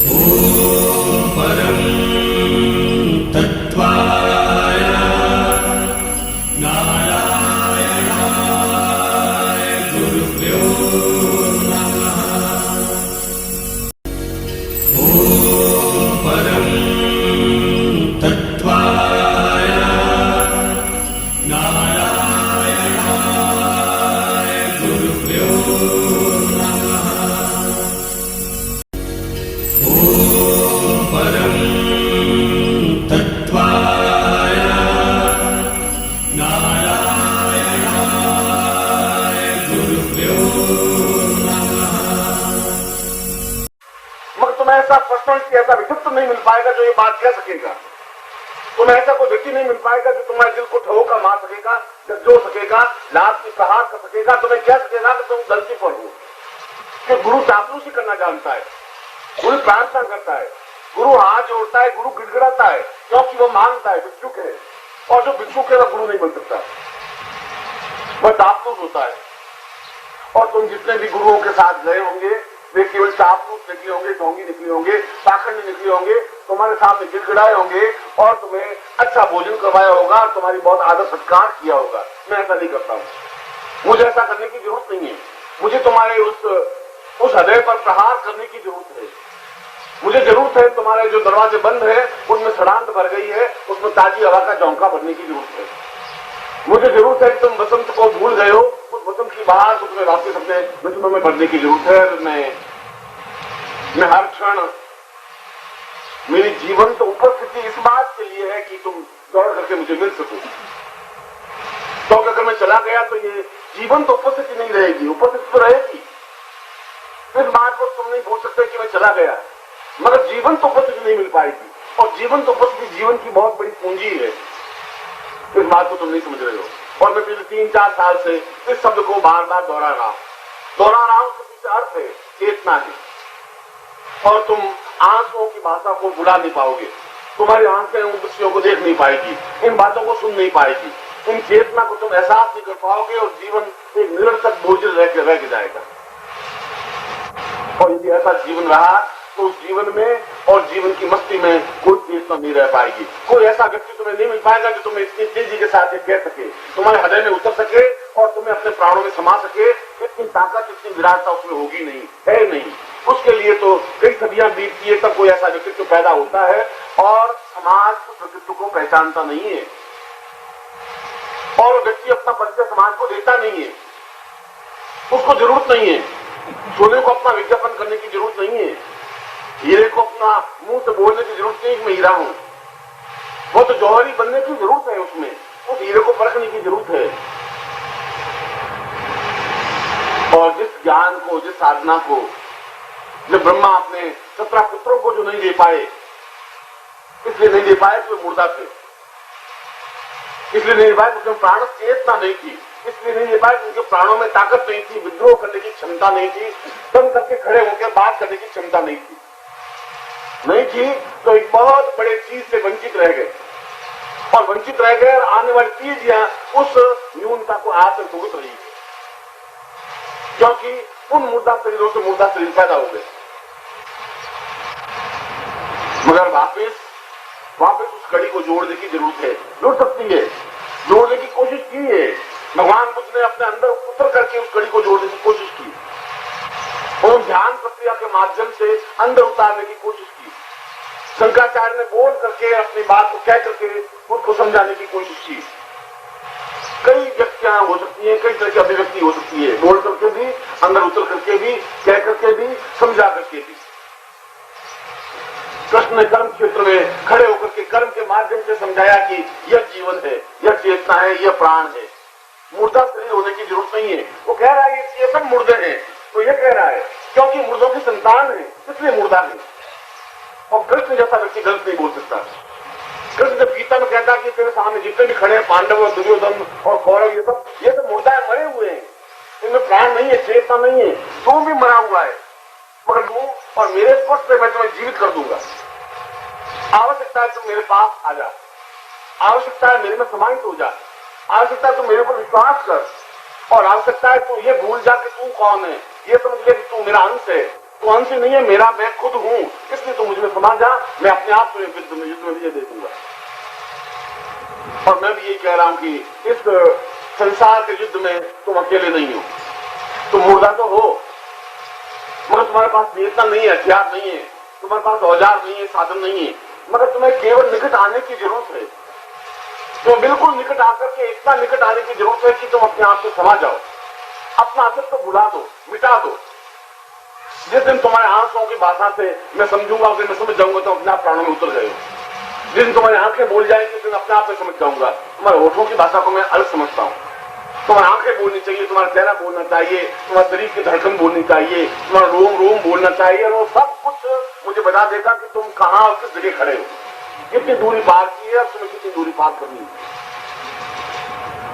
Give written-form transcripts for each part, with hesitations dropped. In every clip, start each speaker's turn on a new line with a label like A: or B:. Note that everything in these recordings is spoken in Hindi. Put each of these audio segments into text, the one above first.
A: परं तत्त्वाय नारायणाय गुरुभ्यो नमः। परं तत्त्वाय नारायणाय गुरुभ्यो नमः। परं तत्त्वाय नारायणाय गुरुभ्यो नमः।
B: मगर तुम्हें ऐसा पर्सनलिटी, ऐसा व्यक्तित्व नहीं मिल पाएगा जो ये बात कह सकेगा। तुम्हें ऐसा कोई व्यक्ति नहीं मिल पाएगा जो तुम्हारे दिल को ठोकर मार सकेगा, झकझोर सकेगा, लात की प्रहार कर सकेगा, तुम्हें कह सकेगा कि तुम गलती पर हो। कि गुरु चापलूसी करना जानता है, गुरु प्रार्थना करता है, गुरु हाथ जोड़ता है, गुरु गिड़गिड़ाता है, क्योंकि वो मानता है भिक्षुक है, और जो भिक्षुक है वो गुरु नहीं बन सकता, वह चापलूस होता है। और तुम जितने भी गुरुओं के साथ गए होंगे वे केवल चापलूस निकले होंगे, ढोंगी निकले होंगे, पाखंड निकले होंगे, तुम्हारे सामने गिड़गिड़ाए होंगे और तुम्हें अच्छा भोजन करवाया होगा, तुम्हारी बहुत आदर सत्कार किया होगा। मैं ऐसा नहीं करता हूं, मुझे ऐसा करने की जरूरत नहीं है। मुझे तुम्हारे उस हृदय पर प्रहार करने की जरूरत है। मुझे जरूरत है तुम्हारे जो दरवाजे बंद है उनमें सड़ांत भर गई है, उसमें ताजी हवा का झोंका भरने की जरूरत है। मुझे जरूरत है कि तुम बसंत को भूल गए हो, उस बसंत की बाहर तुम्हें वापस अपने मित्रों में भरने की जरूरत है। मैं हर क्षण मेरी जीवन तो उपस्थिति इस बात के लिए है कि तुम दौड़ करके मुझे मिल सको। तो अगर मैं चला गया तो ये जीवन तो उपस्थिति नहीं रहेगी, उपस्थिति तो रहेगी। इस बात को तुम नहीं भूल सकते कि मैं चला गया, मगर जीवन तो उपस्थिति नहीं मिल पाएगी। और जीवन तो उपस्थिति जीवन की बहुत बड़ी पूंजी है। इस बात को तुम नहीं समझ रहे हो। और मैं पिछले 3-4 साल से इस शब्द को बार बार दोहरा रहा हूं। उसके पीछे अर्थ है, चेतना है। और तुम आंखों की भाषा को बुला नहीं पाओगे, तुम्हारी आंखें उन दृश्यों को देख नहीं पाएगी, इन बातों को सुन नहीं पाएगी, इन चेतना को तुम एहसास नहीं कर पाओगे और जीवन एक निरंतर बोझ रह जाएगा। और यदि ऐसा जीवन रहा तो उस जीवन में और जीवन की मस्ती में कोई चेतना नहीं रह पाएगी। कोई ऐसा व्यक्ति तुम्हें नहीं मिल पाएगा जो तुम्हें इतनी तेजी के साथ कह सके, तुम्हारे हृदय में उतर सके और तुम्हें अपने प्राणों में समा सके। इतनी ताकत, इतनी विराटता उसमें होगी नहीं, है नहीं। उसके लिए तो कई सदियां बीतती है तब कोई ऐसा व्यक्तित्व पैदा होता है। और समाज उस व्यक्तित्व को पहचानता नहीं है और व्यक्ति अपना परिचय समाज को देता नहीं है। उसको जरूरत नहीं है, सोने को अपना विज्ञापन करने की जरूरत नहीं है, हीरे को अपना मुंह से बोलने की जरूरत नहीं कि मैं हीरा हूं। वो तो जौहरी बनने की जरूरत है, उसमें उस हीरे को परखने की जरूरत है। और जिस ज्ञान को, जिस साधना को जब ब्रह्मा अपने 17 पुत्रों को जो नहीं दे पाए, इसलिए नहीं दे पाए तो मुर्दा थे, इसलिए नहीं दे पाए क्योंकि प्राण चेतना नहीं थी, इसलिए नहीं दे पाए क्योंकि प्राणों में ताकत नहीं थी, विद्रोह करने की क्षमता नहीं थी, दम करके खड़े होकर बात करने की क्षमता नहीं थी तो एक बहुत बड़े चीज से वंचित रह गए। और वंचित रह गए और आने वाली चीज उस न्यूनता को आज तक भुगत रही है, क्योंकि उन मुर्दा शरीरों से मुर्दा शरीर पैदा हो गए। मगर वापस उस कड़ी को जोड़ने की जरूरत है, जुड़ सकती है, जोड़ने की कोशिश की है। भगवान बुद्ध ने अपने अंदर उतर करके उस कड़ी को जोड़ने की कोशिश की और ध्यान प्रक्रिया के माध्यम से अंदर उतारने की कोशिश की। शंकराचार्य ने बोल करके अपनी बात को कह करके खुद को समझाने की कोशिश की। कई व्यक्तियां हो सकती हैं, कई तरह की अभिव्यक्ति हो सकती है, बोल करके भी, अंदर उतर करके भी, कह करके भी, समझा करके भी। कृष्ण ने कर्म क्षेत्र में खड़े होकर के कर्म के माध्यम से समझाया कि यह जीवन है, यह चेतना है, यह प्राण है, मुर्दा शरीर होने की जरूरत नहीं है। वो कह रहा है ये सब मुर्दे हैं, तो यह कह रहा है क्योंकि मुर्दों की संतान है इसलिए मुर्दा है। और कृष्ण जैसा व्यक्ति गलत नहीं बोल सकता। कृष्ण जब गीता में कहता कि तेरे सामने जितने भी खड़े हैं, पांडव और दुर्योधन और कौरव, ये सब मुर्दा है, मरे हुए हैं, इनमें प्राण नहीं है, चेतना नहीं है। तू भी मरा हुआ है, मगर तू और मेरे स्पर्श से मैं तुम्हें जीवित कर दूंगा। आवश्यकता है तुम मेरे पास आ जा, आवश्यकता है मेरे में समाहित हो जा, आवश्यकता है तुम मेरे ऊपर विश्वास कर, और आवश्यकता है तू ये भूल जा कि तू कौन है, ये समझ ले कि तू मेरा अंश है, तू अंश नहीं है, मेरा मैं खुद हूं, इसलिए तू मुझ में समा जा, मैं अपने आप तुझे युद्ध में विजय दे दूंगा। और मैं भी यही कह रहा हूं कि इस संसार के युद्ध में तुम अकेले नहीं हो। तुम मुर्दा तो हो, मगर तुम्हारे पास वीरता नहीं है, हथियार नहीं है, तुम्हारे पास औजार नहीं है, साधन नहीं है, मगर तुम्हें केवल निकट आने की जरूरत है। तो बिल्कुल निकट आकर के इतना निकट आने की जरूरत है कि तुम अपने आप से समा जाओ, अपना अस्तित्व तो भुला दो, मिटा दो। जिस दिन तुम्हारे आंसुओं की भाषा से मैं समझूंगा, उस दिन मैं समझ जाऊंगा तो अपने आप प्राणों में उतर गए। जिस दिन तुम्हारी आंखें बोल जाएंगी उस दिन अपने आप में समझ जाऊंगा। तुम्हारे होठों की भाषा को मैं अलग समझता हूं। तुम्हारी आंखें बोलनी चाहिए, तुम्हारा चेहरा बोलना चाहिए, तुम्हारे शरीर की धड़कन बोलनी चाहिए, तुम्हारा रोम रोम बोलना चाहिए, और वो सब कुछ मुझे बता देगा कि तुम कहां और किस जगह खड़े हो, कितनी दूरी पार की है और तुम्हें कितनी दूरी पार करनी है।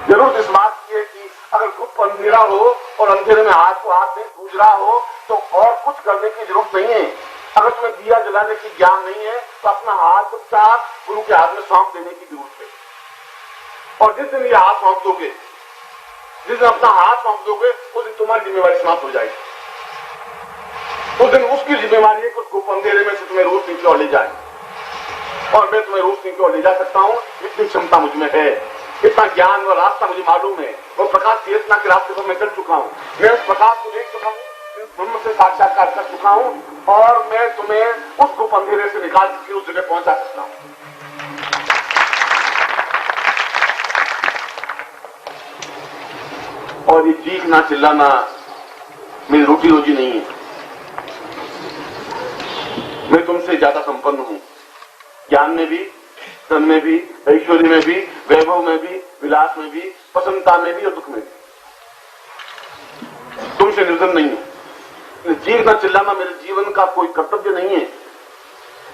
B: जरूर इस बात की है कि अगर गुप्त अंधेरा हो और अंधेरे में हाथ को हाथ में गूंज रहा हो तो और कुछ करने की जरूरत नहीं है। अगर तुम्हें दिया जलाने की ज्ञान नहीं है तो अपना हाथ चुपचाप गुरु के हाथ में सौंप देने की जरूरत है। और जिस दिन ये हाथ सौंप दोगे, जिस दिन अपना हाथ सौंप दोगे, उस दिन तुम्हारी जिम्मेवारी समाप्त हो जाएगी। उस दिन उसकी जिम्मेवारी है कि उसको अंधेरे में से तुम्हें रोशनी की ओर ले जाए, और मैं तुम्हें रोशनी की ओर ले जा सकता हूं। इतनी क्षमता मुझ में है, इतना ज्ञान और रास्ता मुझे मालूम है। वो प्रकाश चेतना के रास्ते पर मैं चल चुका हूं, मैं उस प्रकाश को देख चुका हूं, ब्रह्म से साक्षात्कार कर चुका हूं, और मैं तुम्हें उस गुप्त अंधेरे से निकाल के उस जगह पहुंचा सकता हूं। और ये चीखना चिल्लाना मेरी रोटी रोजी नहीं है। मैं तुमसे ज्यादा संपन्न हूं, ज्ञान में भी, धन में भी, ऐश्वर्य में भी, वैभव में भी, विलास में भी, प्रसन्नता में भी और दुख में भी। तुमसे निर्धन नहीं हूं। चीखना चिल्लाना मेरे जीवन का कोई कर्तव्य नहीं है,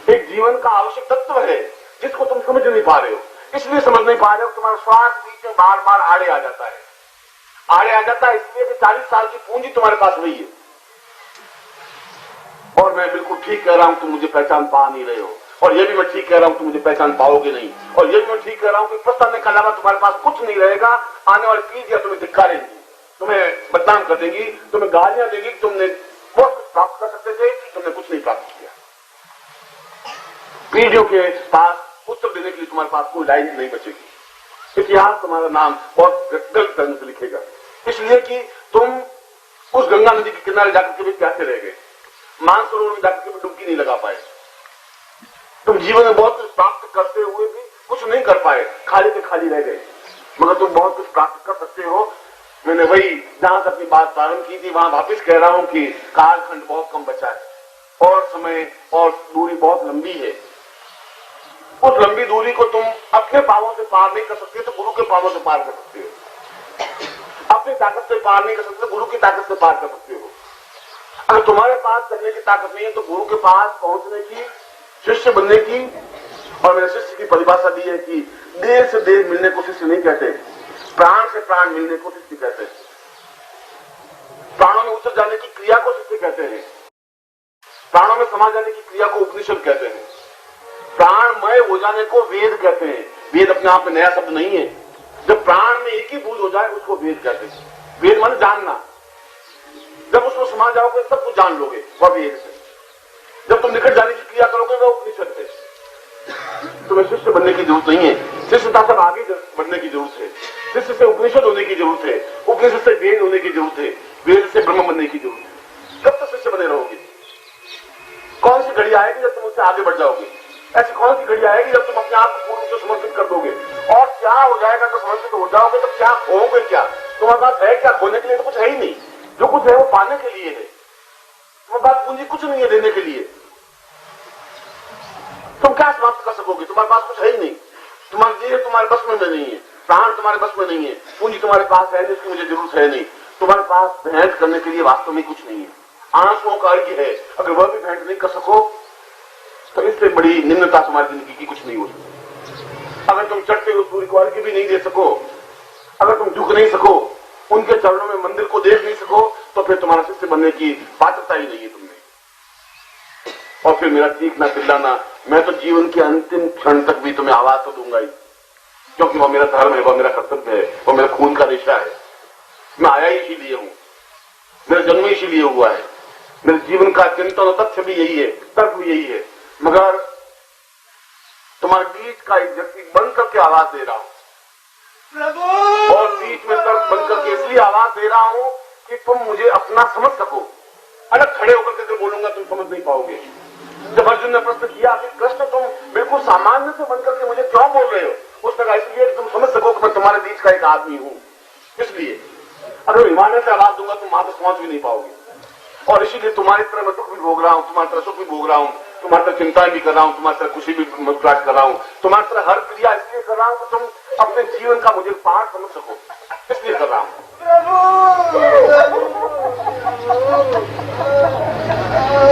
B: एक जीवन का आवश्यक तत्व है जिसको तुम समझ नहीं पा रहे हो। इसलिए समझ नहीं पा रहे हो, तुम्हारा स्वार्थ बीच में बार बार आड़े आ जाता है। आड़े आ जाता है इसलिए कि 40 साल की पूंजी तुम्हारे पास वही है। और मैं बिल्कुल ठीक कह रहा हूं, तुम मुझे पहचान पा नहीं रहे हो, और ये भी मैं ठीक कह रहा हूं तुम मुझे पहचान पाओगे नहीं, और ये भी मैं ठीक कह रहा हूं कि पछताने के अलावा तुम्हारे पास कुछ नहीं रहेगा। आने वाली पीढ़ियां तुम्हें धिक्कारेंगी, तुम्हें बदनाम कर देंगी, तुम्हें गालियां देंगी, तुमने बहुत कुछ प्राप्त कर सकते थे, तुमने कुछ नहीं प्राप्त किया। पीढ़ियों के पास उत्तर देने के लिए तुम्हारे पास कोई लाइन नहीं बचेगी। इतिहास तुम्हारा नाम बहुत गलत ढंग से लिखेगा, इसलिए कि तुम उस गंगा नदी के किनारे जाकर के भी प्यासे रह गए, मानसरोवर में जाकर के भी डुबकी नहीं लगा पाए। तुम जीवन में बहुत कुछ प्राप्त करते हुए भी कुछ नहीं कर पाए, खाली के खाली रह गए, मगर तुम बहुत कुछ प्राप्त कर सकते हो। मैंने वही जहां से अपनी बात प्रारंभ की थी वहां वापिस कह रहा हूं कि कालखंड बहुत कम बचा है, और समय और दूरी बहुत लंबी है। उस लंबी दूरी को तुम अपने पांवों से पार नहीं कर सकते तो गुरु के पांवों से पार कर सकते हो। अपनी ताकत से पार नहीं कर सकते, गुरु की ताकत से पार कर सकते हो। अगर तुम्हारे पास करने की ताकत नहीं है तो गुरु के पास पहुंचने की, शिष्य बनने की, और मेरे शिष्य की परिभाषा दी है कि देह से देह मिलने को शिष्य नहीं कहते, प्राण से प्राण मिलने को शिष्य कहते हैं। प्राणों में उतर जाने की क्रिया को शिष्य कहते हैं, प्राणों में समा जाने की क्रिया को उपनिषद कहते हैं, प्राणमय हो जाने को वेद कहते हैं। वेद अपने आप में नया शब्द नहीं है। जब प्राण में एक ही बूझ हो जाए उसको वेद कहते हैं। वेद माने जानना, जब उसमें समा जाओगे सब कुछ जान लोगे, वह वेद से। जब तुम निकट जाने की क्रिया करोगे वह उपनिषद से। तुम्हें शिष्य बनने की जरूरत नहीं है, शिष्यता से आगे बढ़ने की जरूरत है, शिष्य से उपनिषद होने की जरूरत है, उपनिषद से वेद होने की जरूरत है, वेद से ब्रह्म बनने की जरूरत है। कब तक शिष्य बने रहोगे? कौन सी घड़ी आएगी जब तुम उससे आगे बढ़ जाओगे? ऐसी कौन सी घड़ी आएगी जब तुम अपने आप को पूर्ण से समर्पित कर दोगे? और क्या हो जाएगा जब समर्पित हो जाओगे तो क्या खोओगे? क्या तुम्हारे पास है? क्या खोने के लिए तो कुछ है ही नहीं, जो कुछ है वो पाने के लिए है। तुम्हारे पास पूंजी कुछ नहीं है देने के लिए, तुम क्या समाप्त कर सकोगे? तुम्हारे पास कुछ है ही नहीं, तुम्हारी देह तुम्हारे बस में नहीं है, प्राण तुम्हारे बस में नहीं है, पूंजी तुम्हारे पास है जिसकी मुझे जरूरत है नहीं, तुम्हारे पास भेंट करने के लिए वास्तव में कुछ नहीं है। आंसुओं का अर्घ्य है, अगर वह भी भेंट नहीं कर सको तो इससे बड़ी निम्नता तुम्हारी जिंदगी की कुछ नहीं हो सकती। अगर तुम चढ़ते हुए सूर्य को अर्घ्य भी नहीं दे सको, अगर तुम झुक नहीं सको, उनके चरणों में मंदिर को देख नहीं सको, तो फिर तुम्हारा शिष्य बनने की पात्रता ही नहीं है तुमने। और फिर मेरा चीखना चिल्लाना, मैं तो जीवन के अंतिम क्षण तक भी तुम्हें आवाज तो दूंगा ही, क्योंकि वह मेरा धर्म है, वह मेरा कर्तव्य है, वह मेरा खून का रेशा है। मैं आया ही इसीलिए हूं, मेरा जन्म इसीलिए हुआ है, मेरे जीवन का चिंतन और तथ्य भी यही है, तर्क भी यही है, मगर तुम्हारे बीच का एक व्यक्ति बन करके आवाज दे रहा हूं
C: प्रभु
B: और बीच में तर्क बन करके इसलिए आवाज दे रहा हूं कि तुम मुझे अपना समझ सको। अलग खड़े होकर के अगर बोलूंगा तुम समझ नहीं पाओगे। जब अर्जुन ने प्रश्न किया कि कृष्ण तुम बिल्कुल सामान्य से बनकर के मुझे क्यों बोल रहे हो, उसने कहा इसलिए तुम समझ सको कि मैं तुम्हारे बीच का एक आदमी हूं। इसलिए अगर हिमालय से आवाज दूंगा तुम वहां तक पहुंच भी नहीं पाओगे। और इसीलिए तुम्हारी तरह मैं दुख भी भोग रहा हूं, तुम्हारी तरह सुख भी भोग रहा हूं, तुम्हारी तरह चिंताएं भी कर रहा हूं, तुम्हारी तरह खुशी भी मुस्कुराहट कर रहा हूं, तुम्हारी तरह हर क्रिया इसलिए कर रहा हूं कि तुम अपने जीवन का मुझे पाठ समझ सको, इसलिए कर रहा हूं।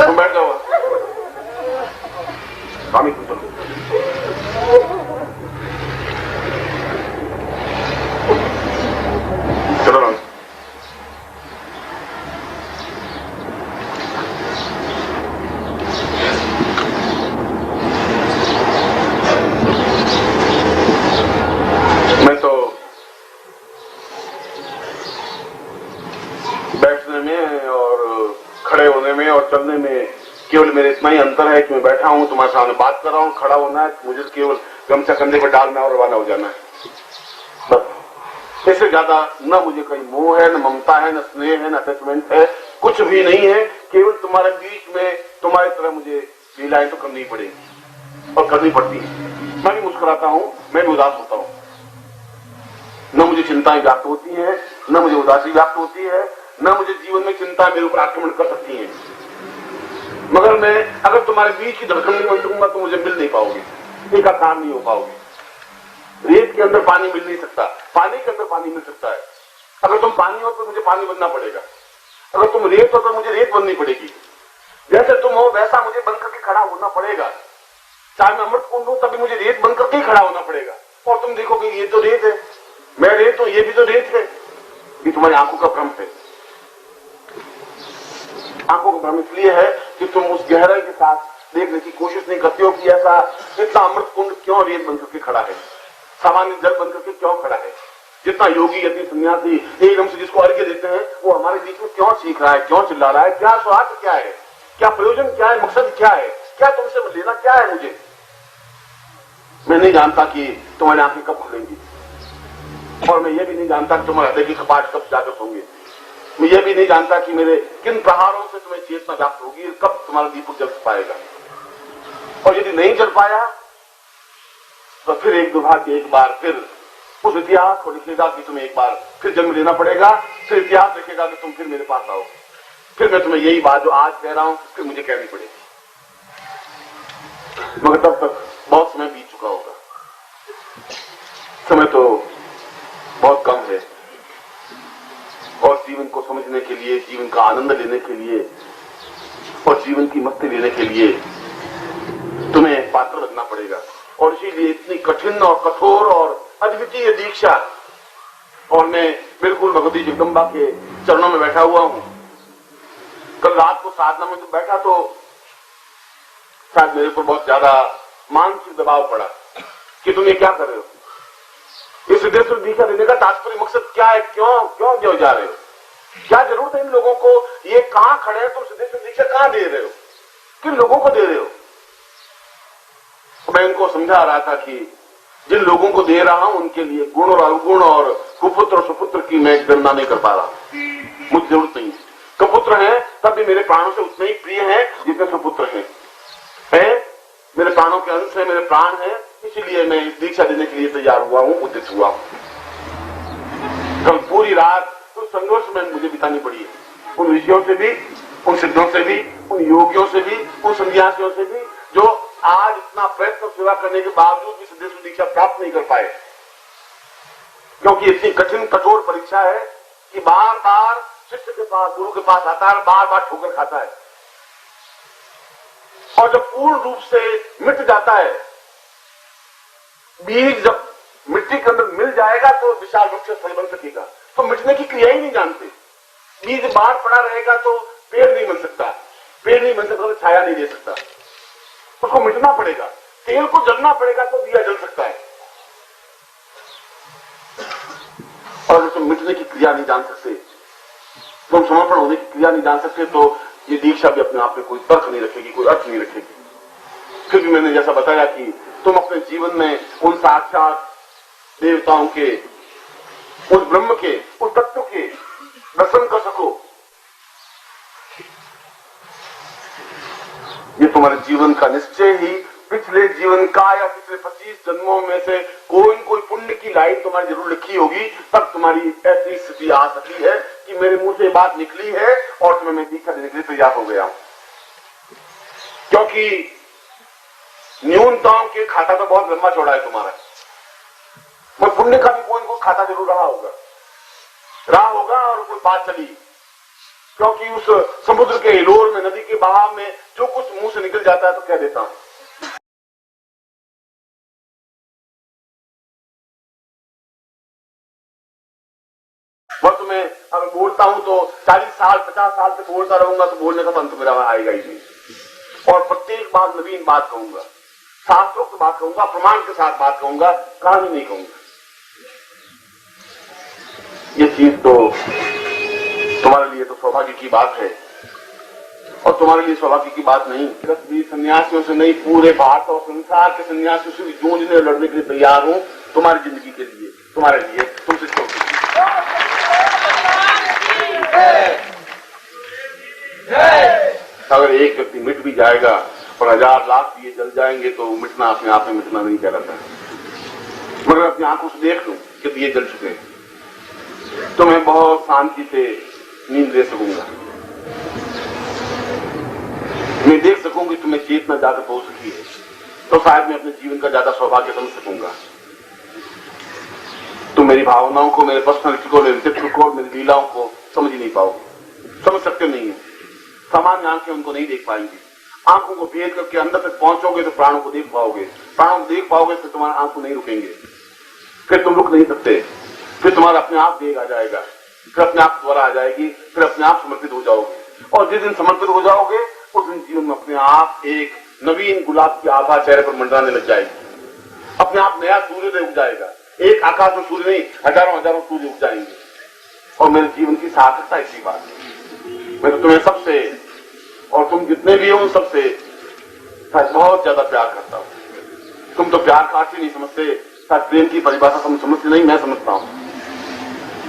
B: तुम बैठ जाओ स्वामी, तुम चलो। चलो राम। मैं तो बैठने में और खड़े होने में और चलने में केवल मेरे इतना ही अंतर है कि मैं बैठा हूं, तुम्हारे सामने बात कर रहा हूं। खड़ा होना है मुझे केवल गमछा कंधे पर डालना और रवाना हो जाना है, बस। इससे ज्यादा न मुझे कोई मोह है, न ममता है, न स्नेह है, न अटैचमेंट है, कुछ भी नहीं है। केवल तुम्हारे बीच में तुम्हारी तरह मुझे लीलाएं तो करनी पड़ेगी और करनी पड़ती है। मैं भी मुस्कुराता हूं, मैं भी उदास होता हूं, न मुझे चिंताएं व्याप्त होती हैं, न मुझे उदासी व्याप्त होती है, न मुझे जीवन में चिंता मेरे ऊपर आक्रमण कर सकती है। मगर मैं अगर तुम्हारे बीच की धड़कन नहीं बन सकूंगा तो मुझे मिल नहीं पाओगे, एक आकार नहीं हो पाओगे। रेत के अंदर पानी मिल नहीं सकता, पानी के अंदर पानी मिल सकता है। अगर तुम पानी हो तो मुझे पानी बनना पड़ेगा, अगर तुम रेत हो तो मुझे रेत बननी पड़ेगी। जैसे तुम हो वैसा मुझे बनकर के खड़ा होना पड़ेगा। चाहे मैं अमृत कुंड हूं तभी मुझे रेत बनकर के खड़ा होना पड़ेगा। और तुम देखोगे ये तो रेत है, मैं रेत हूं, ये भी तो रेत है। ये तुम्हारी आंखों का भ्रम है। आंखों का भ्रम इसलिए है कि तुम उस गहराई के साथ देखने की कोशिश नहीं करते हो कि ऐसा इतना अमृत कुंड क्यों रेत बनकर के खड़ा है, सामान्य जल बनकर के क्यों खड़ा है। जितना योगी यदि सन्यासी एकदम से जिसको अर्घ्य देते हैं वो हमारे बीच में क्यों सीख रहा है, क्यों चिल्ला रहा है, क्या स्वार्थ क्या है, क्या प्रयोजन क्या है, मकसद क्या है, क्या तुमसे लेना क्या है मुझे। मैं नहीं जानता कि तुम्हारी आंखें कब खुलेंगी, और मैं ये भी नहीं जानता कि तुम्हारे हृदय की कपाट कब जागृत होंगे। मैं ये भी नहीं जानता कि मेरे किन प्रहारों से तुम्हें चेतना व्याप्त होगी, कब तुम्हारा दीपक जल पाएगा। और यदि नहीं जल पाया तो फिर एक दुर्भाग्य, एक बार फिर उस इतिहास को लिखेगा कि तुम्हें एक बार फिर जन्म लेना पड़ेगा। फिर इतिहास लिखेगा कि तुम फिर मेरे पास आओ। फिर मैं तुम्हें यही बात जो आज कह रहा हूं फिर मुझे कहनी पड़ेगी। मगर तब तक बहुत समय बीत चुका होगा। समय तो बहुत कम है और जीवन को समझने के लिए, जीवन का आनंद लेने के लिए और जीवन की मस्ती लेने के लिए तुम्हें पात्र लगना पड़ेगा। और इसीलिए इतनी कठिन और कठोर और अद्वितीय दीक्षा। और मैं बिल्कुल भगवती जगदम्बा के चरणों में बैठा हुआ हूं। कल रात को साधना में जब बैठा तो शायद मेरे ऊपर बहुत ज्यादा मानसिक दबाव पड़ा कि तुम ये क्या कर रहे हो, ये सिद्धेश्वर दीक्षा देने का तात्पर्य मकसद क्या है, क्यों जो जा रहे हो, क्या जरूरत है इन लोगों को, ये कहां खड़े हैं, तुम सिद्धेश्वर दीक्षा कहां दे रहे हो, किन लोगों को दे रहे हो। मैं इनको समझा रहा था कि जिन लोगों को दे रहा हूं उनके लिए गुण और अवगुण और कुपुत्र और सुपुत्र की मैं गणना नहीं कर पा रहा। मुझे जरूरत नहीं है। कुपुत्र हैं तब भी मेरे प्राणों से उतने ही प्रिय हैं जितने सुपुत्र हैं। मेरे प्राणों के अंश है, मेरे प्राण है, इसीलिए मैं दीक्षा देने के लिए तैयार हुआ हूं, उद्यत हुआ हूं। कल पूरी रात उस संघर्ष में मुझे बितानी पड़ी है, उन ऋषियों से भी, उन सिद्धों से भी, उन योगियों से भी, उन सन्यासियों से भी, जो आज इतना प्रयत्न सेवा करने के बावजूद भी सिद्धेश्वर दीक्षा प्राप्त नहीं कर पाए। क्योंकि इतनी कठिन कठोर परीक्षा है कि बार बार शिष्य के पास, गुरु के पास आता है, बार बार ठोकर खाता है। और जब पूर्ण रूप से मिट जाता है बीज, जब मिट्टी के अंदर मिल जाएगा तो विशाल वृक्ष फल बन सकेगा। तो मिटने की क्रिया ही नहीं जानते। बीज बाहर पड़ा रहेगा तो पेड़ नहीं बन सकता, पेड़ नहीं बन सकता तो छाया नहीं दे सकता, उसको मिटना पड़ेगा। तेल को जलना पड़ेगा तो दिया जल सकता है। और जब तुम मिटने की क्रिया नहीं जान सकते, तुम समर्पण होने की क्रिया नहीं जान सकते, तो ये दीक्षा भी अपने आप में कोई तर्क नहीं रखेगी, कोई अर्थ नहीं रखेगी। फिर भी मैंने जैसा बताया कि तुम अपने जीवन में उन साक्षात देवताओं के, उस ब्रह्म के, उस तत्व के दर्शन कर सको। ये तुम्हारे जीवन का निश्चय ही पिछले जीवन का या पिछले 25 जन्मों में से कोई न कोई पुण्य की लाइन तुम्हारी जरूर लिखी होगी, तब तुम्हारी ऐसी स्थिति आ सकी है कि मेरे मुंह से बात निकली है और तुम्हें मैं दीक्षा देने के लिए तैयार हो गया हूं। क्योंकि न्यूनतम के खाता तो बहुत लंबा चौड़ा है तुम्हारा, मगर पुण्य का भी कोई न कोई खाता जरूर रहा होगा और कोई बात चली। क्योंकि उस समुद्र के हिलोर में, नदी के बहाव में जो कुछ मुंह से निकल जाता है तो कह देता हूं। वह तुम्हें अगर बोलता हूं तो 40 साल 50 साल से बोलता रहूंगा तो बोलने का अंत मेरा आएगा ही नहीं। और प्रत्येक बार नवीन बात कहूंगा, शास्त्रोक्त बात कहूंगा, प्रमाण के साथ बात कहूंगा, कहानी नहीं कहूंगा। ये चीज तो तुम्हारे लिए तो सौभाग्य की बात है, और तुम्हारे लिए सौभाग्य की बात नहीं। भी सन्यासियों से नहीं, पूरे भारत और संसार के सन्यासियों से भी जूझने और लड़ने के लिए तैयार हूं, तुम्हारी जिंदगी के लिए, तुम्हारे लिए, तुमसे छोड़। अगर एक व्यक्ति मिट भी जाएगा और 1000 लाख दिए जल जाएंगे तो मिटना अपने आप में मिटना नहीं कहलाता। मगर अपनी आंखों से देख लूं कि दिए जल चुके हैं तो मैं बहुत शांति से नींद ले सकूंगा। मैं देख सकूंगी तुम्हें चेतना जागृत हो सकी है, तो शायद मैं अपने जीवन का ज्यादा सौभाग्य समझ सकूंगा। तुम मेरी भावनाओं को, मेरे पर्सनालिटी को, मेरे व्यक्तित्व को, मेरी लीलाओं को समझ ही नहीं पाओगे, समझ सकते नहीं है। सामान्य आंखें उनको नहीं देख पाएंगी। आंखों को भेद करके अंदर तक पहुंचोगे तो प्राणों को देख पाओगे, प्राणों को देख पाओगे तो तुम्हारे आंखों नहीं रुकेंगे, फिर तुम रुक नहीं सकते, फिर तुम्हारा अपने आप देख आ जाएगा, फिर अपने आप द्वारा आ जाएगी, फिर अपने आप समर्पित हो जाओगे। और जिस दिन समर्पित हो जाओगे उस दिन जीवन में अपने आप एक नवीन गुलाब की आभा चेहरे पर मंडराने लग जाएगी। अपने आप नया सूर्योदय उग जाएगा। एक आकाश में सूर्य नहीं, हजारों हजारों सूर्य उग जाएंगे। और मेरे जीवन की सार्थकता इसी बात है। मैं तो तुम्हें सबसे, और तुम जितने भी हो सबसे बहुत ज्यादा प्यार करता हूं। तुम तो प्यार का अर्थ ही नहीं समझते, शायद प्रेम की परिभाषा तुम समझते नहीं, मैं समझता हूं।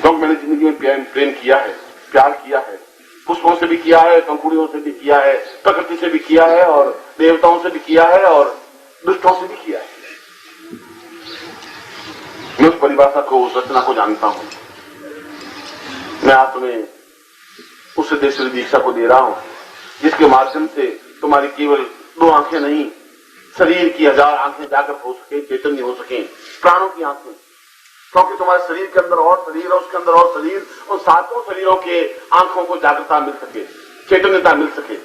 B: क्योंकि मैंने जिंदगी में प्रेम किया है, प्यार किया है, पुष्पों से भी किया है, पंखुड़ियों से भी किया है, प्रकृति से भी किया है, और देवताओं से भी किया है, और दुष्टों से भी किया है। मैं उस परिभाषा को, उस रचना को जानता हूं। मैं आज तुम्हें उस सिद्धेश्वरी दीक्षा को दे रहा हूं जिसके माध्यम से तुम्हारी केवल 2 आंखें नहीं, शरीर की 1000 आंखें जागृत हो सके, चैतन्य हो सके, प्राणों की आंखें। क्योंकि तुम्हारे शरीर के अंदर और शरीर है, उसके अंदर और शरीर, उन 7 शरीरों के आंखों को जागृतता मिल सके, चैतन्यता मिल सके,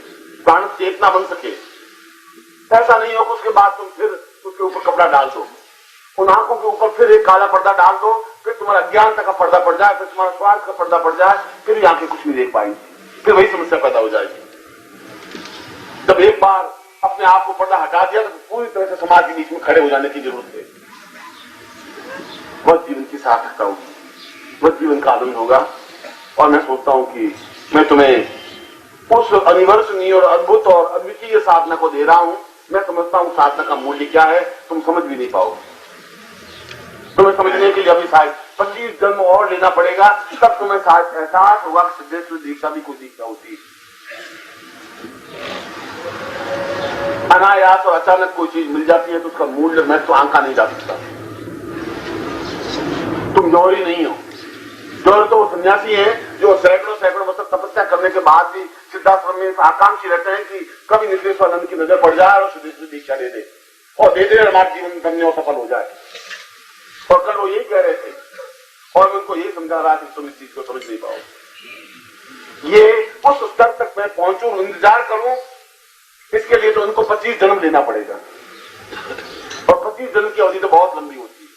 B: प्राण चेतना बन सके। ऐसा नहीं हो कि उसके बाद तुम फिर उसके ऊपर कपड़ा डाल दो, उन आंखों के ऊपर फिर एक काला पर्दा डाल दो, फिर तुम्हारा अज्ञानता का पर्दा पड़ जाए, फिर तुम्हारा स्वार्थ का पर्दा पड़ जाए, फिर भी आंखें कुछ नहीं देख पाएंगी, फिर वही समस्या पैदा हो जाएगी। जब एक बार अपने आप को पर्दा हटा दिया तो पूरी तरह से समाज के बीच में खड़े हो जाने की जरूरत है। वह जीवन की सार्थकता होगी, वह जीवन का आनंद होगा। और मैं सोचता हूं कि मैं तुम्हें उस अनिवर्सनीय और अद्भुत और अद्वितीय साधना को दे रहा हूं। मैं समझता हूं साधना का मूल्य क्या है, तुम समझ भी नहीं पाओगे। तुम्हें समझने के लिए अभी शायद 25 जन्म और लेना पड़ेगा, तब तुम्हें शायद एहसास होगा कि सिद्धेश्वरी दीक्षा भी कोई दीक्षा होती है। अनायास और अचानक कोई चीज मिल जाती है तो उसका मूल्य मैं तो आंका नहीं जा सकता। तुम जौहरी नहीं हो। जौहरी तो वो सन्यासी हैं जो सैकड़ों वर्ष तपस्या करने के बाद भी सिद्धाश्रम में आकांक्षी रहते हैं कि कभी निश्चलेश्वरानंद की नजर पड़ जाए और सिद्धेश्वरी दीक्षा दे दे, और दे दे हमारे जीवन में धन्य और सफल हो जाए। और कल वो यही कह रहे थे, और मैं उनको यही समझा रहा कि तुम इस चीज को समझ नहीं पाओ। ये उस स्तर तक मैं पहुंचूं, इंतजार करूं, इसके लिए तो उनको 25 जन्म लेना पड़ेगा, और 25 जन्म की अवधि तो बहुत लंबी होती है।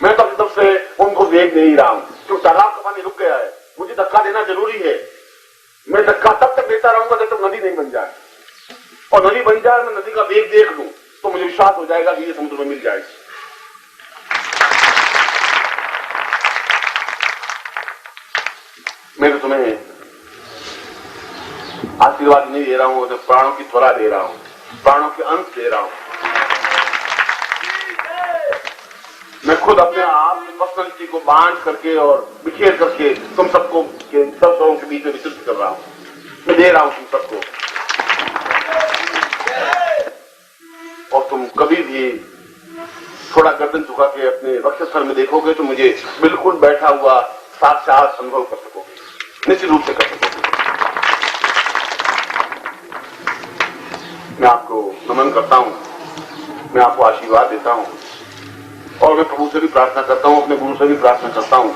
B: मैं तब से उनको देख नहीं रहा हूं, क्योंकि तालाब का पानी रुक गया है, मुझे धक्का देना जरूरी है। मैं धक्का तब तक देता रहूंगा जब तक नदी नहीं बन जाए, और नदी बन जाए, मैं नदी का वेग देख लूं तो मुझे विश्वास हो जाएगा कि ये समुद्र में मिल जाएगी। मैं तो तुम्हें आशीर्वाद नहीं दे रहा हूं, तो प्राणों की त्वरा दे रहा हूं, प्राणों के अंश दे रहा हूं। मैं खुद अपने आप पर्सनलिटी को बांध करके और बिखेर करके तुम सबको सब लोगों के बीच में विस्तृत कर रहा हूं। मैं दे रहा हूं तुम सबको, और तुम कभी भी थोड़ा गर्दन झुका के अपने वक्षस्थल में देखोगे तो मुझे बिल्कुल बैठा हुआ साक्षात अनुभव कर सकोगे, निश्चित रूप से कर सकोगे। मैं आपको नमन करता हूं, मैं आपको आशीर्वाद देता हूं, और मैं प्रभु से भी प्रार्थना करता हूं, अपने गुरु से भी प्रार्थना करता हूं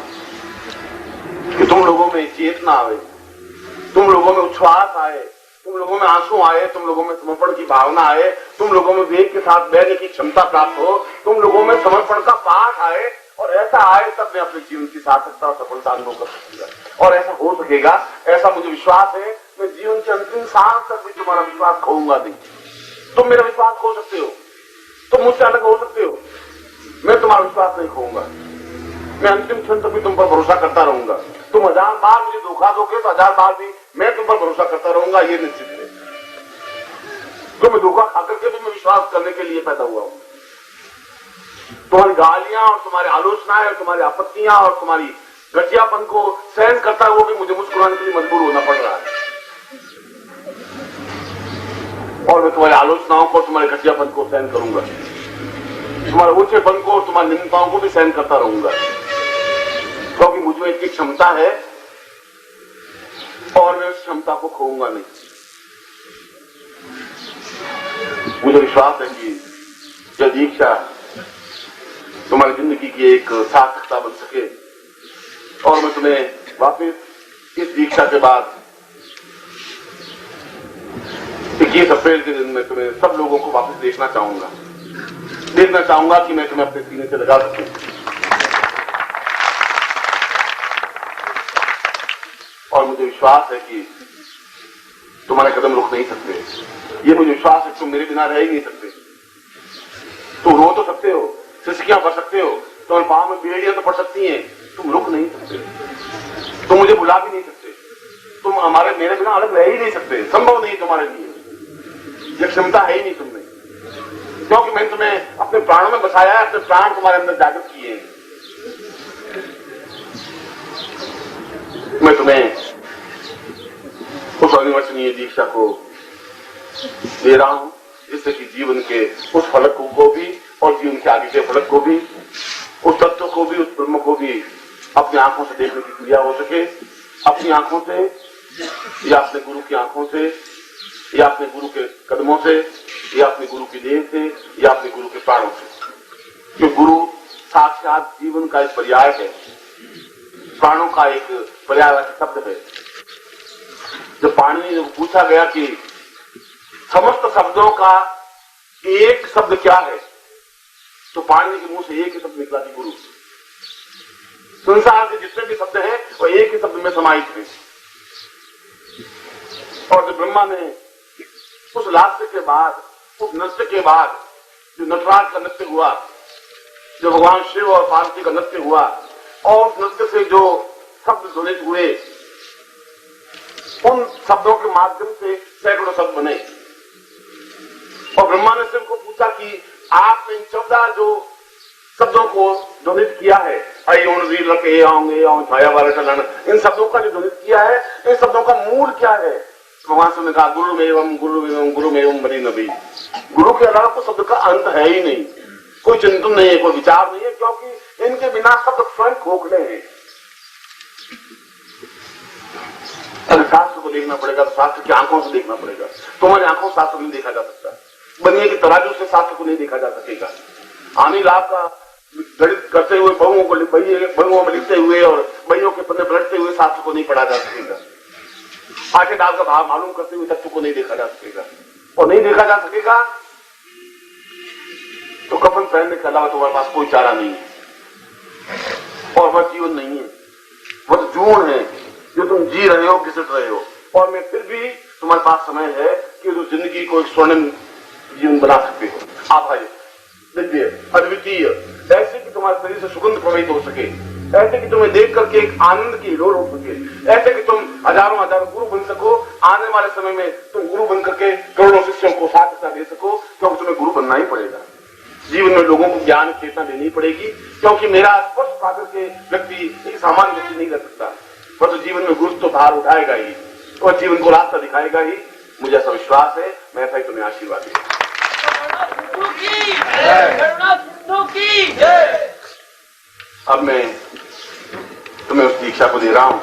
B: कि तुम लोगों में चेतना आए, तुम लोगों में उच्छ्वास आए, तुम लोगों में आंसू आए, तुम लोगों में समर्पण की भावना आए, तुम लोगों में वेग के साथ बहने की क्षमता प्राप्त हो, तुम लोगों में समर्पण का पाठ आए, और ऐसा आए तब मैं अपने जीवन की सार्थकता और सफलता अनुभव कर सकूंगा। और ऐसा हो सकेगा, ऐसा मुझे विश्वास है। मैं जीवन के अंतिम सांस तक भी तुम्हारा विश्वास खोऊंगा नहीं। तुम मेरा विश्वास खो सकते हो, तुम मुझसे अलग हो सकते हो, मैं तुम्हारा विश्वास नहीं खोऊंगा। मैं अंतिम क्षण तक भी तुम पर भरोसा करता रहूंगा। तुम 1000 बार मुझे धोखा दोगे तो 1000 बार भी मैं तुम पर भरोसा करता रहूंगा, ये निश्चित है। तुम्हें धोखा खाकर के भी मैं विश्वास करने के लिए पैदा हुआ हूं। तुम्हारी गालियां और तुम्हारी आलोचनाएं और तुम्हारी आपत्तियां और तुम्हारी घटियापन को सहन करता हुआ भी मुझे मुस्कुराने के लिए मजबूर होना पड़ रहा है, और मैं तुम्हारी आलोचनाओं को, तुम्हारे घटियापन को सहन करूंगा, तुम्हारे ऊंचेपन को और तुम्हारी निंदाओं को भी सहन करता रहूंगा, क्योंकि मुझ में इतनी क्षमता है और मैं उस क्षमता को खोऊंगा नहीं। मुझे विश्वास है कि यह दीक्षा तुम्हारी जिंदगी की एक सार्थकता बन सके, और मैं तुम्हें वापिस इस दीक्षा के बाद 21 अप्रैल के दिन में तुम्हें सब लोगों को वापस देखना चाहूंगा कि मैं तुम्हें अपने सीने से लगा सकूं। और मुझे विश्वास है कि तुम्हारे कदम रुक नहीं सकते। ये मुझे विश्वास है कि तुम मेरे बिना रह ही नहीं सकते। तुम रो तो सकते हो, सिसकियां पड़ सकते हो, तुम्हारे पांव में बेड़ियां तो पड़ सकती हैं, तुम रुक नहीं सकते। तुम मुझे बुला भी नहीं सकते, तुम मेरे बिना अलग रह ही नहीं सकते। संभव नहीं तुम्हारे लिए, यह क्षमता है ही नहीं तुम में, क्योंकि मैंने तुम्हें अपने प्राणों में बसाया है, अपने प्राण तुम्हारे अंदर जागृत किए हैं। मैं तुम्हें उस अनिवर्सनीय दीक्षा को दे रहा हूं, जिससे कि जीवन के उस फलक को भी और जीवन के आगे के फलक को भी, उस तत्व को भी, उस ब्रह्म को भी अपनी आंखों से देखने की क्रिया हो सके। अपनी आंखों से, या अपने गुरु की आंखों से, या अपने गुरु के कदमों से, या अपने गुरु की देह से, या अपने गुरु के प्राणों से। जो गुरु साक्षात जीवन का एक पर्याय है, प्राणों का एक पर्यायवाची शब्द है। जब पाणिनि ने पूछा गया कि समस्त शब्दों का एक शब्द क्या है, तो पाणिनि के मुंह से एक ही शब्द निकला कि गुरु। संसार के जितने भी शब्द हैं वो एक ही शब्द में समाहित हैं। और जब ब्रह्मा ने उस लास्य के बाद, उस नृत्य के बाद, जो नटराज का नृत्य हुआ, जो भगवान शिव और पार्वती का नृत्य हुआ, और उस नृत्य से जो शब्द ध्वनित हुए, उन शब्दों के माध्यम से सैकड़ों शब्द बने। और ब्रह्मा ने शिव को पूछा कि आपने इन 14 जो शब्दों को ध्वनित किया है, इन शब्दों का जो ध्वनित किया है, इन शब्दों का मूल क्या है? भगवान शिव ने कहा गुरुमेवं गुरुमेवं गुरुमेवं बड़ी नबी। गुरु के अलावा कोई शब्द का अंत है ही नहीं, कोई चिंतन नहीं है, कोई विचार नहीं है, क्योंकि इनके बिना शब्द स्वयं खोखले हैं। अगर शास्त्र को देखना पड़ेगा तो शास्त्र की आंखों से देखना पड़ेगा। तुम्हारी आंखों से शास्त्र नहीं देखा जा सकता। बनिए की तराजू से शास्त्र को नहीं देखा जा सकेगा। आनी लाभ का गणित करते हुए, बहुओं में लिखते हुए और बहियों के पन्ने पलटते हुए शास्त्र को नहीं पढ़ा जा सकेगा। आटे दाल का भाव मालूम करते हुए तत्व को नहीं देखा जा सकेगा। और नहीं देखा जा सकेगा तो कफन पहनने के अलावा तुम्हारे पास कोई चारा नहीं है। और वह जीवन नहीं है, वह तो जून है जो तुम जी रहे हो, घिसट रहे हो। और मैं फिर भी तुम्हारे पास समय है कि उस जिंदगी को एक स्वर्णिम जीवन बना सकते हो। आभारी, दिव्य, अद्वितीय, ऐसे कि तुम्हारे शरीर से सुगंध प्रवाहित हो सके, ऐसे कि तुम्हें देख करके एक आनंद की हिलोर हो सके, ऐसे कि तुम हजारों गुरु बन सको, आने वाले समय में तुम गुरु बनकर के करोड़ों शिष्यों को साथ दे सको, क्योंकि तुम्हें गुरु बनना ही पड़ेगा। जीवन में लोगों को ज्ञान चेतना देनी पड़ेगी, क्योंकि मेरा स्पर्श पाकर के व्यक्ति एक सामान्य व्यक्ति नहीं रह सकता, वह तो जीवन में गुरु तो भार उठाएगा ही और जीवन को रास्ता दिखाएगा ही। मुझे ऐसा विश्वास है, मैं ऐसा ही तुम्हें आशीर्वाद दूंगा। अब मैं तुम्हें उस दीक्षा को दे रहा हूं।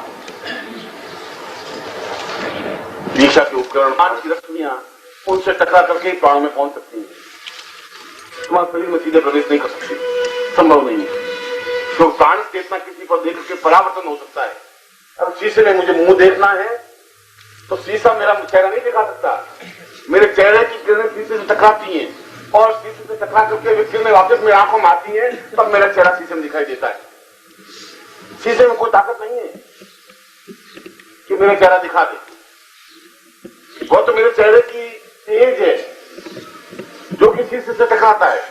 B: दीक्षा के उपकरण की रश्मियां उनसे टकरा करके प्राणों में पहुंच सकती हैं, तुम्हारे शरीर में सीधे प्रवेश नहीं कर सकती, संभव नहीं है। तो प्राण चेतना किसी पर देख के परावर्तन हो सकता है। अब शीशे में मुझे मुंह देखना है तो शीशा मेरा चेहरा नहीं दिखा सकता, मेरे चेहरे की किरणें शीशे से टकराती हैं और शीशे से टकरा करके वे किरणें वापस मेरी आंखों में आती हैं, तब मेरा चेहरा शीशे में दिखाई देता है। शीशे में कोई ताकत नहीं है कि मेरा चेहरा दिखा दे, वो तो मेरे चेहरे की तेज है जो कि शीशे से टकराता है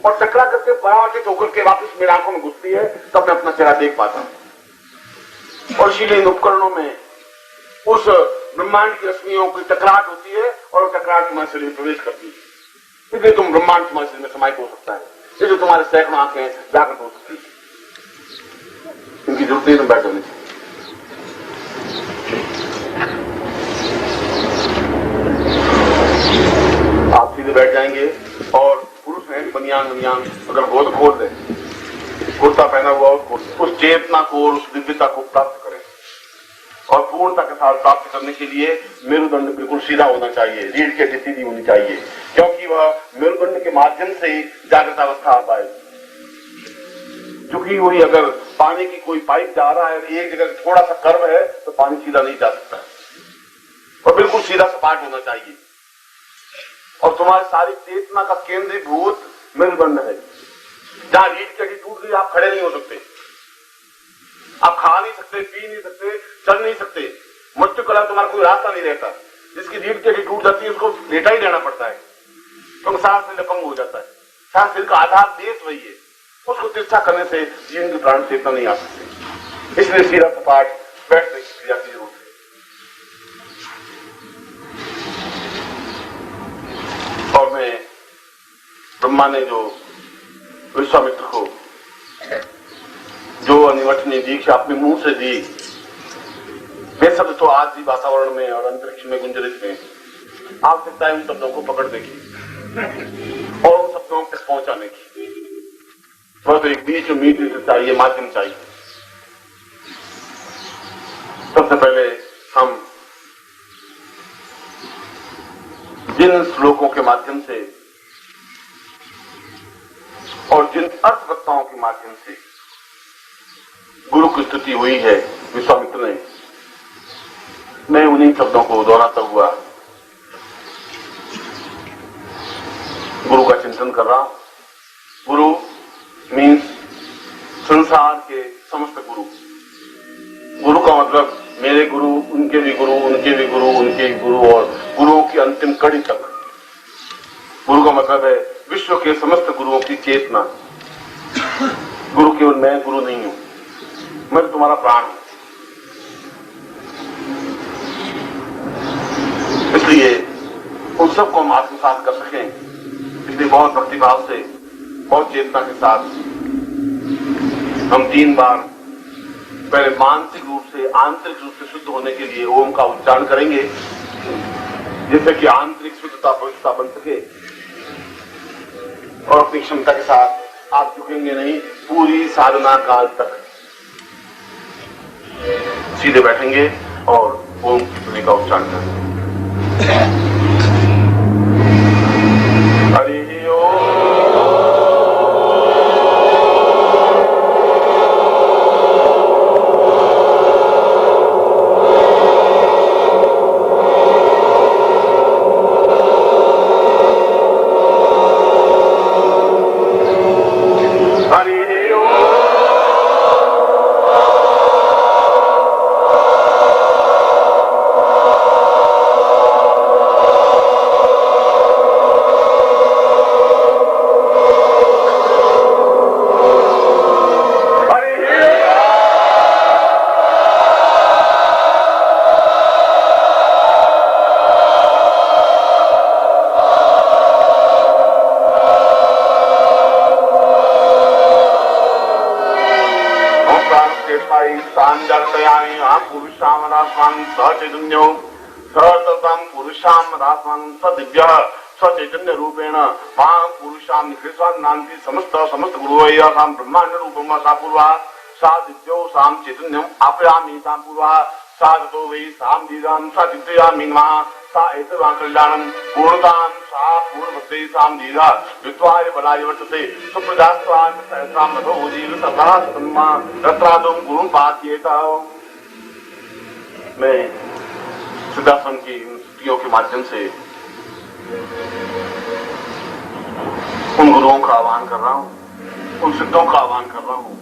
B: और टकरा करके परावर्तित होकर के वापस मेरी आंखों में घुसती है, तब मैं अपना चेहरा देख पाता हूं। और इसीलिए इन उपकरणों में उस ब्रह्मांड की रश्मियों की टकराहट होती है और टकराहट तुम्हारे शरीर में प्रवेश करती है, इसलिए तुम ब्रह्मांड तुम्हारे शरीर में समाहित हो सकता है, इसलिए तुम्हारे सैकड़ों आंखें जागृत हो सकती है। इनकी जरूरत नहीं, तुम बैठ होनी चाहिए। आप सीधे बैठ जाएंगे और पुरुष हैं बनियान अगर हो तो खोल दे, कुर्ता पहना हुआ उस चेतना को और उस दिव्यता को प्राप्त करें। और पूर्णता के साथ प्राप्त करने के लिए मेरुदंड बिल्कुल सीधा होना चाहिए, रीढ़ की हड्डी सीधी होनी चाहिए, क्योंकि वह मेरुदंड के माध्यम से ही जागृत अवस्था आ पाएगी। क्योंकि वही अगर पानी की कोई पाइप जा रहा है, एक जगह थोड़ा सा कर्व है तो पानी सीधा नहीं जा सकता, और बिल्कुल सीधा सपाट होना चाहिए। और तुम्हारी सारी चेतना का केंद्रीभूत मेरुदंड है, जहां रीढ़ की हड्डी टूट गई आप खड़े नहीं हो सकते, आप खा नहीं सकते, पी नहीं सकते, चल नहीं सकते, मृत्यु कला तुम्हारा कोई रास्ता नहीं रहता। जिसकी रीढ़ की हड्डी टूट जाती है उसको लेटा ही रहना पड़ता है, क्योंकि सांस से अपंग हो जाता है। सांस शरीर का आधार देश वही है, उसको तिरछा करने से जीवन की प्राण चेतना नहीं आ सकती, इसलिए सीधा सपाट बैठने की क्रिया की जरूरत है। और मैं ब्रह्मा ने जो विश्वामित्र को जो अनिवर्तनीय दीक्षा अपने मुंह से दी, वे शब्द तो आज भी वातावरण में और अंतरिक्ष में गुंजरित में, आवश्यकता है उन शब्दों को पकड़ने की और उन शब्दों तक पहुंचाने की। वह तो एक बीच मीडिया चाहिए, माध्यम चाहिए। सबसे पहले हम जिन श्लोकों के माध्यम से और जिन अर्थवक्ताओं के माध्यम से गुरु की स्तुति हुई है विश्वामित्र ने, मैं उन्हीं शब्दों को दोहराता हुआ गुरु का चिंतन कर रहा हूं। गुरु मीन्स संसार के समस्त गुरु। गुरु का मतलब मेरे गुरु, उनके भी गुरु, उनके भी गुरु, उनके भी गुरु और गुरुओं की अंतिम कड़ी तक। गुरु का मतलब है विश्व के समस्त गुरुओं की चेतना। गुरु केवल मैं गुरु नहीं हूं, मैं तो तुम्हारा प्राण हूं। इसलिए उन सबको हम आत्मसात कर सकें, इसलिए बहुत भक्तिभाव से, बहुत चेतना के साथ हम 3 बार पहले मानसिक रूप से, आंतरिक रूप से शुद्ध होने के लिए ओम का उच्चारण करेंगे, जिससे कि आंतरिक शुद्धता पवित्रता बन सके। और अपनी क्षमता के साथ आप झुकेंगे नहीं, पूरी साधना काल तक सीधे बैठेंगे और ओम ध्वनि का उच्चारण करेंगे। हरि ओम। सांजर्तयामि अहं पुरुषामरास्मान् स चैतन्यो सततं पुरुषामरास्मान् स दिव्यः स चैतन्य रूपेण मां पुरुषां निकृष्टान् नान्ति समस्त गुरुवैयासां ब्रह्मांड रूपं सा पूर्वा सा दिव्यो सां चैतन्यम् आप्यामि सा पूर्वा सा गतो वै सां धीरां सा चिन्तयामि नमः सा एतवां कल्याणं पूर्णतां सा पूर्णवत्ते सां धीरा विद्वाय बलाय वर्तते सुप्रजास्त्वां सहस्रां मधो उदीर सदा सन्मा रत्रादुं गुरुं पात्येत। मैं सिद्धासन की स्तुतियों के माध्यम से उन गुरुओं का आह्वान कर रहा हूँ, उन सिद्धों का आह्वान कर रहा हूँ,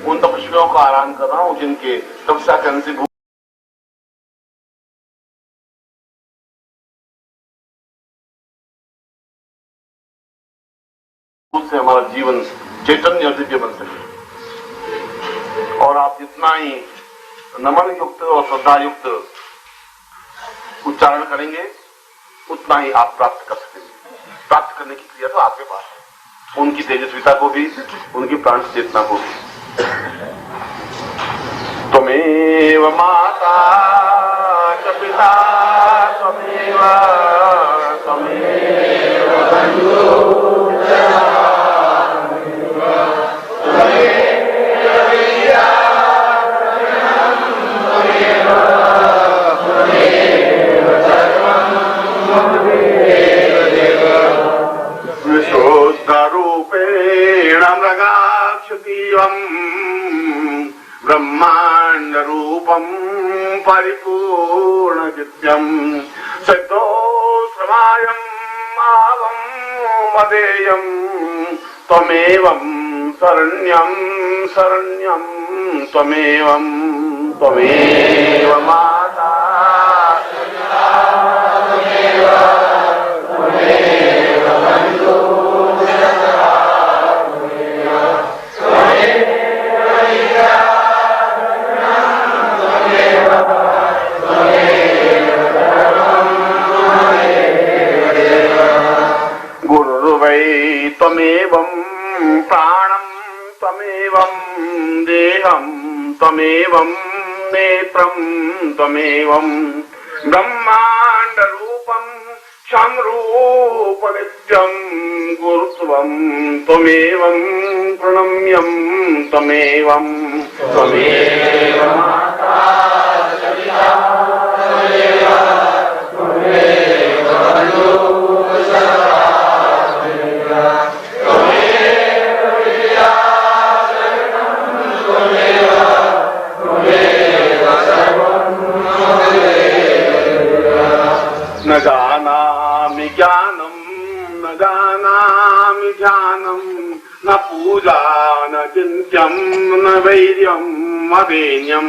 B: उन तपस्वियों का आह्वान कर रहा हूँ जिनके तपस्या करने से उससे हमारा जीवन चैतन्य और दिव्य बन सके। और आप जितना ही नमन युक्त और श्रद्धा युक्त उच्चारण करेंगे उतना ही आप प्राप्त कर सकेंगे। प्राप्त करने की क्रिया तो आपके पास है, उनकी तेजस्विता को भी, उनकी प्राण चेतना को भी। त्वमेव माता च पिता त्वमेव विशुद्धरूपेण मृगाक्षतीवम् ब्रह्मांड रूपम परिपूर्णचित्यम् सिद्धोश्रमायम् आवम् मदेयम् त्वमेवं शरण्यं त्वमेव माता त्वमेवं प्राणं त्वमेवं देहं त्वमेवं नेत्रं त्वमेवं ब्रह्मांड रूपं क्षमरूपनित्यं गुरुत्वं त्वमेवं प्रणम्यं त्वमेव माता न जानामि ज्ञानं न जानामि ध्यानं न पूजा न चिन्त्यं न वैर्यं न वेद्यं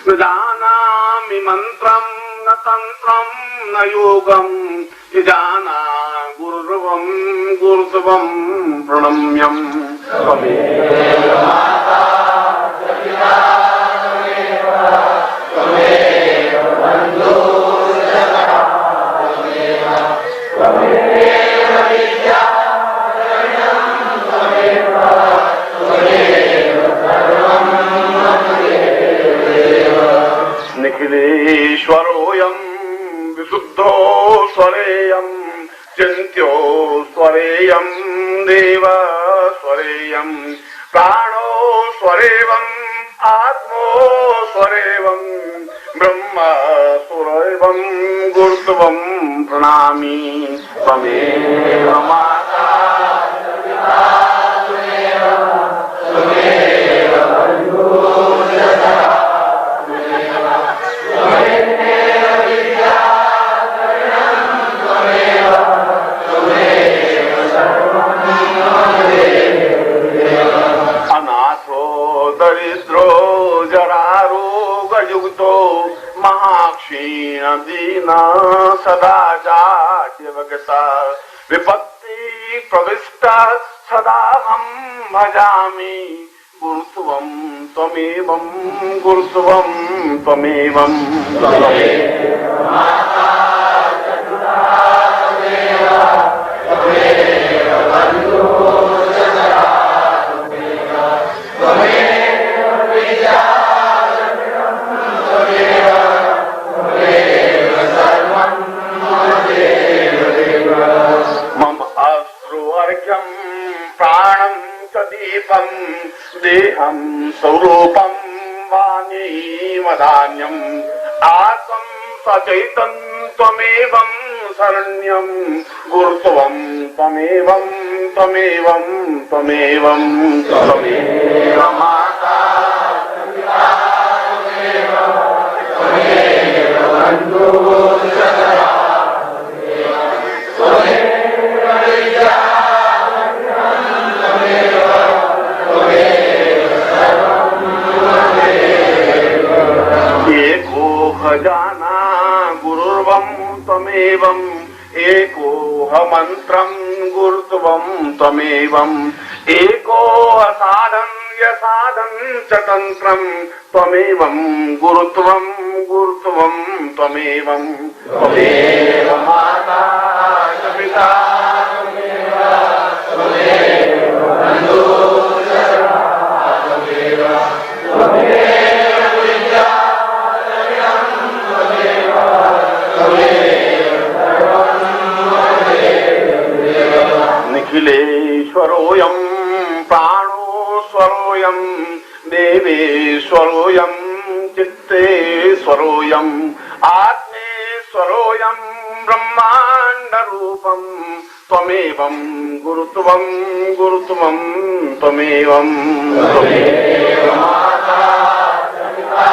B: न जानामि मन्त्रं न तन्त्रं न योगं जाना गुरुत्वं प्रणम्यं त्वमेव माता त्वमेव बन्धुः निखिलेश्वरोऽयं विशुद्धो स्वरेयं चिन्त्यो स्वरेयं देव स्वरेयं प्राणो स्वरेवं आत्मो स्वरेवं ब्रह्म स्वरेवं गुरुत्वं प्रणमामि त्वमेव माता त्वमेव बन्धुः अनाथो दरिद्रो जरारोगयुक्तो महाक्षीण दीना सदा जाड्यवगता विपत्ति प्रविष्टा सदाहं भजामि गुरुत्वं त्वमेवं तेजं प्राणं च दीपं देहं स्वरूपं वाणीमदान्यम् आत्मं सचैतन्यमेवं शरण्यं गुरुत्वं त्वमेवं त्वमेवं त्वमेवं त्वमेव माता जाना गुरुर्वं त्वमेवं एको मंत्रं गुरुत्वं त्वमेवं एको साधन च तंत्रं त्वमेवं गुरुत्वं गुरुत्वं त्वमेवं त्वमेव माता च पिता त्वमेव बन्धुः सखा त्वमेव विद्या निखिलेश्वरोऽयं प्राणोस्वरोऽयं देवेश्वरोऽयं चित्तेश्वरोऽयं आत्मेश्वरोऽयं ब्रह्माण्डरूपं त्वमेवं गुरुत्वं गुरुत्वं त्वमेवं त्वमेव माता पिता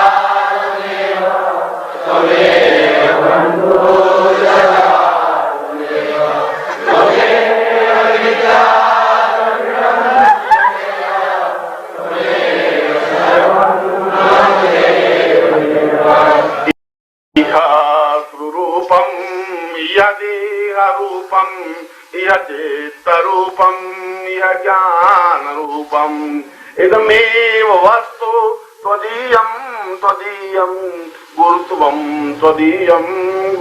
B: त्वमेव बन्धुः सखा रूपम यदेहरूपम यचेत्तरूपम यज्ञान रूपम इदमेव वस्तु त्वदीयं त्वदीयं गुरुत्वं त्वदीयं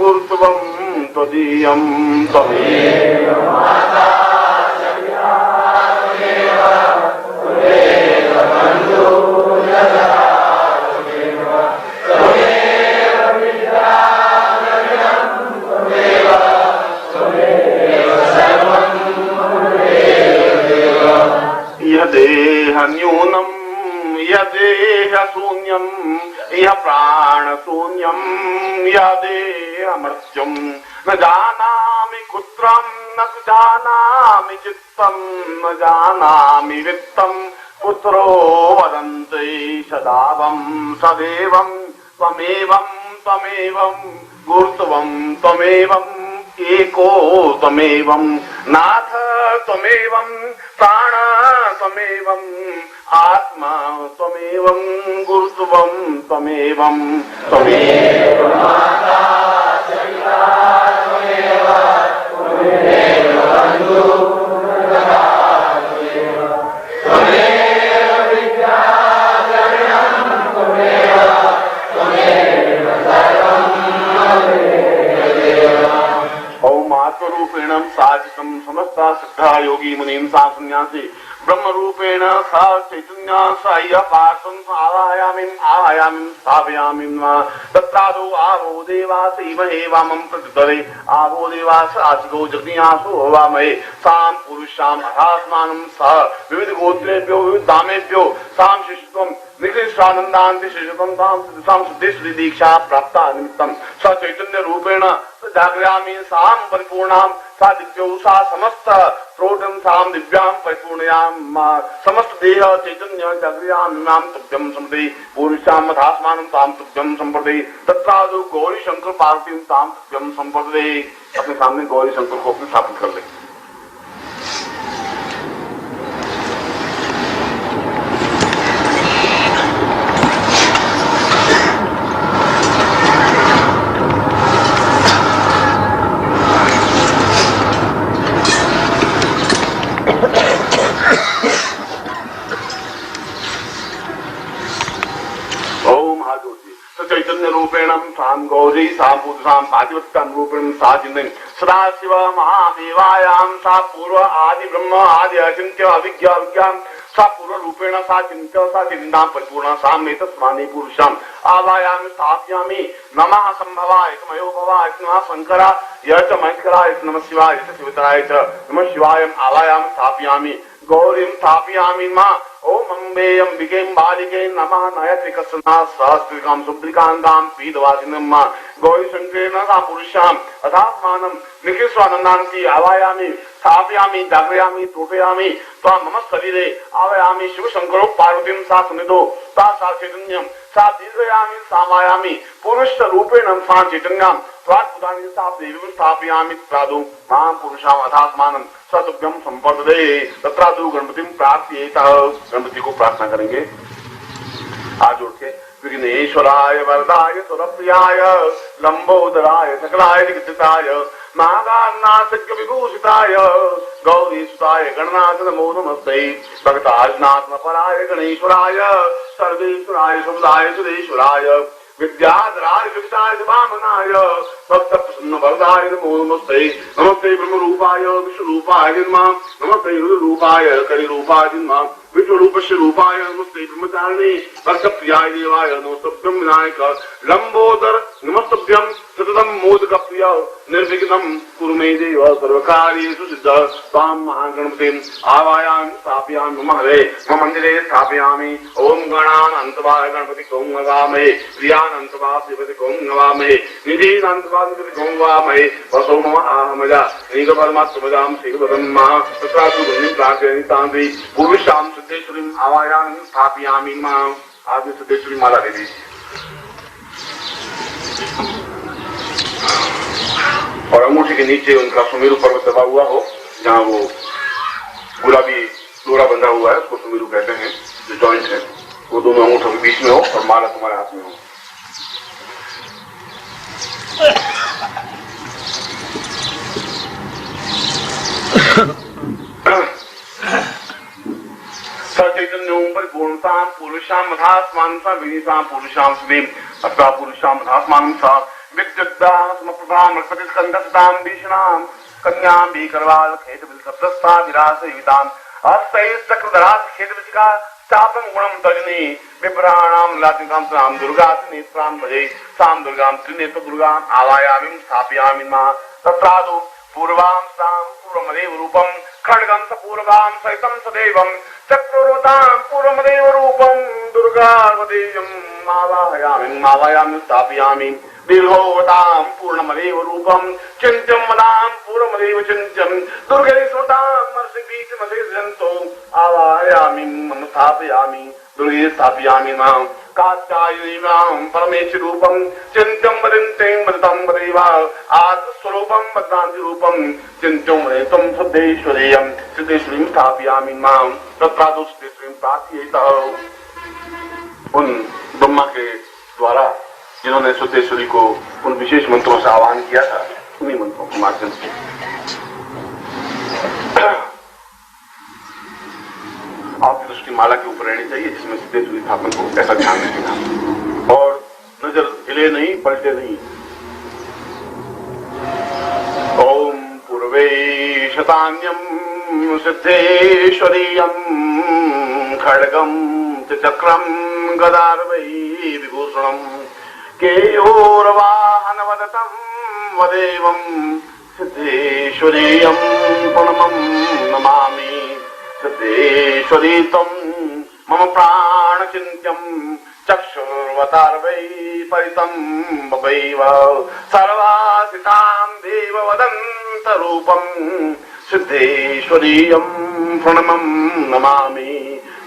B: गुरुत्वं त्वदीयं त्वमेव माता पिता त्वमेव बन्धुः सखा देह न्यूनम यदेह शून्यम यह प्राण शून्यम यदेह मर्त्यम न जानामि कुत्रम न जानामि चित्तम न जानामि वित्तम पुत्रो वदन्ति सदावं सदैवं त्वमेवं त्वमेवं गुरुत्वं त्वमेवं एको त्वमेवं नाथ त्वमेवं प्राण त्वमेवं आत्मा त्वमेवं गुरुत्वं त्वमेवं त्वमेव माता पिता त्वमेव बन्धुः सखा त्वमेव विद्या त्वमेव सर्वं ओम आत्मरूपेण साचितं समस्ता सिद्धा योगी मुनीं सा संन्यासी ब्रह्म रूपेण सा चैतन्य साय पार्थं आवायामिं स्थापयामि तत्रादौ आवो देवास इमहे वामं प्रतितरे आवो देवास आसिगो जग्नियासो वामहे सां पुरुषां अथास्मानं सह विविध गोत्रेभ्यो विविध दामेभ्यो सां शिष्यत्वं निकृष्टानन्दान्ति शिष्यत्वं सां सिद्धेश्वरी दीक्षा प्राप्ता निमित्तं स चैतन्य रूपेण जागृयामि सां परिपूर्णां सा दिव्यौ सा समस्त प्रोढं सां दिव्यां परिपूर्णयां समस्त देह चैतन्य जागृयामि मां तुभ्यं सम्प्रति पूर्विशां मथास्मानं तां तुभ्यं सम्प्रति तत्रादौ गौरी शंकर पार्वतीं तां तुभ्यं सम्प्रति। अपने सामने गौरी शंकर को अपने स्थापित कर ले। चैतन्य रूपेण सां गौरी सां पुरुषां पातिवत्यां रूपेण सा चिन्तयन् सदा शिव महादेवायां सा पूर्व आदि ब्रह्म आदि अचिन्त्य अविज्ञा विज्ञान सा पूर्व रूपेण सा चिंता परिपूर्ण साम्य तस्मानि पुरुषम आवायामि स्थापयामि नमः संभवाय मयो भवाय नमः शंकरा यह च महेश्वराय नमः शिवाय च शिवतराय च नमः शिवाय आवायामि स्थापयामि गौरीं स्थापयामि मां ओम अम्बे अंबिके बालिके नमः नयति कसना सहस्त्रिकां सुब्धिकांतां पीतवासिनं गौरी शंकरेण सा पुरुषां अथात्मानं निखिलस्वानन्दान्ति आवायामि स्थापयामि जागरयामि तोषयामि त्वा मम शरीरे आवायामि शिव शंकरो पार्वतीं सा सुनिधो सा चैतन्यं सा दीर्घयामि सामायामि पुरुष रूपेण सा चैतन्यं त्वाद्भुतानि सा देवीं स्थापयामि तत्रादु मां पुरुषाम् अथात्मानं सतुभ्यं संवर्धते तत्रादु गणपतिं प्रार्थयेतः। गणपति को प्रार्थना करेंगे आज उठ के विघ्नेश्वराय वरदाय सुरप्रियाय लंबोदराय सकलाय दिग्गजाय नागानाथज्ञ विभूषिताय गौरीसुताय गणनाथ नमो नमस्ते भक्ताजनाथ पराय गणेश्वराय सर्वेश्वराय समुदाय सुरेश्वराय विद्याधराय विद्याय वामनाय भक्त प्रसन्न वरदाय नमो नमस्ते नमस्ते ब्रह्म रूपाय विष्णु रूपाय जन्मा नमस्ते रुद्र रूपाय करि रूपाय जन्मा विष्णु रूपस्य रूपाय नमस्ते ब्रह्मचारिणे भक्त प्रियाय देवाय नमस्तभ्यं विनायक लंबोदर नमस्तभ्यं सततं मोदक प्रिय निर्विघ्नं कुरु मे देव सर्वकार्येषु सिद्ध त्वां महागणपतिं आवायामि स्थापयामि मम हरे मम मंदिरे स्थापयामि ओम गणानन्तवाय गणपति ओं नमामहे प्रियानन्तवा शिवति ओं नमामहे निधीनान्तवा शिवति ओं नमामहे वसो मम आहमजा नीक परमात्मजां श्रीवदम्मा तत्रासु गुणिं प्रार्थयामि तान्ति पूर्विष्टां सिद्धेश्वरीं आवायामि स्थापयामि मां। आगे सिद्धेश्वरी माला देवी और अंगूठी के नीचे उनका सुमेरु पर्वत दबा हुआ हो, जहाँ वो गुलाबी डोरा बंधा हुआ है उसको सुमेरु कहते हैं, जो जॉइंट है वो दोनों अंगूठों के बीच में हो और माला तुम्हारे हाथ में हो। सचैतन्यों परिपूर्णतां पुरुषां मधास्मानं सा विनीतां पुरुषां सुदेव अथवा पुरुषां मधास्मानं सा विद्युद्दां समप्रभां रक्तस्कन्धस्तां भीषणां कन्यां भीकरवाल खेतबिलसप्तस्ता विरासयुतां हस्तैश्चक्रधरां खेतविचिका चापं गुणं तजनी विभ्राणां लातिकां तां दुर्गां नेत्रां भजे सां दुर्गां त्रिनेत्र दुर्गां आवायामि स्थापयामि मां। तत्रादु पूर्वां सां पूर्वमदेव रूपं खड्गं सपूर्वां सहितं सदैवं चक्रुरुतां पूर्वमदेव रूपं दुर्गावदेयम् आवाहयामि स्थापयामि दीर्घोवतां पूर्णमदेव रूपं चिन्त्यं वदां पूर्वमदेव चिन्त्यं दुर्गे स्मृतां मर्षिपीठमधिजन्तो आवाहयामि मम स्थापयामि दुर्गे स्थापयामि मां। कात्यायनीमां परमेश्वर रूपं चिन्त्यं वदन्ते वदतं वदेव आत्मस्वरूपं वदनान्ति रूपं चिन्त्यं वदेतं सिद्धेश्वरीयं सिद्धेश्वरीं स्थापयामि मां। तत्रादु सिद्धेश्वरीं प्रार्थयेतः। उन ब्रह्मा के द्वारा जिन्होंने सिद्धेश्वरी को उन विशेष मंत्रों से आह्वान किया था, उन्हीं मंत्रों के माध्यम से आपकी दृष्टि माला के ऊपर रहनी चाहिए, जिसमें सिद्धेश्वरी स्थापन को ऐसा ध्यान रखेगा और नजर हिले नहीं, पलटे नहीं। ओम पूर्वे शतान्यं सिद्धेश्वरीयं खड्गं चक्रं गदार्वै विभूषणं केयोर्वाहनवदतं वदेवं सिद्धेश्वरीयं प्रणमं नमामि। सिद्धेश्वरी त्वं मम प्राणचिन्त्यं चक्षुर्वतार्वै परितं बभैव सर्वासितां देववदन्तरूपं सिद्धेश्वरीयं प्रणमं नमामि।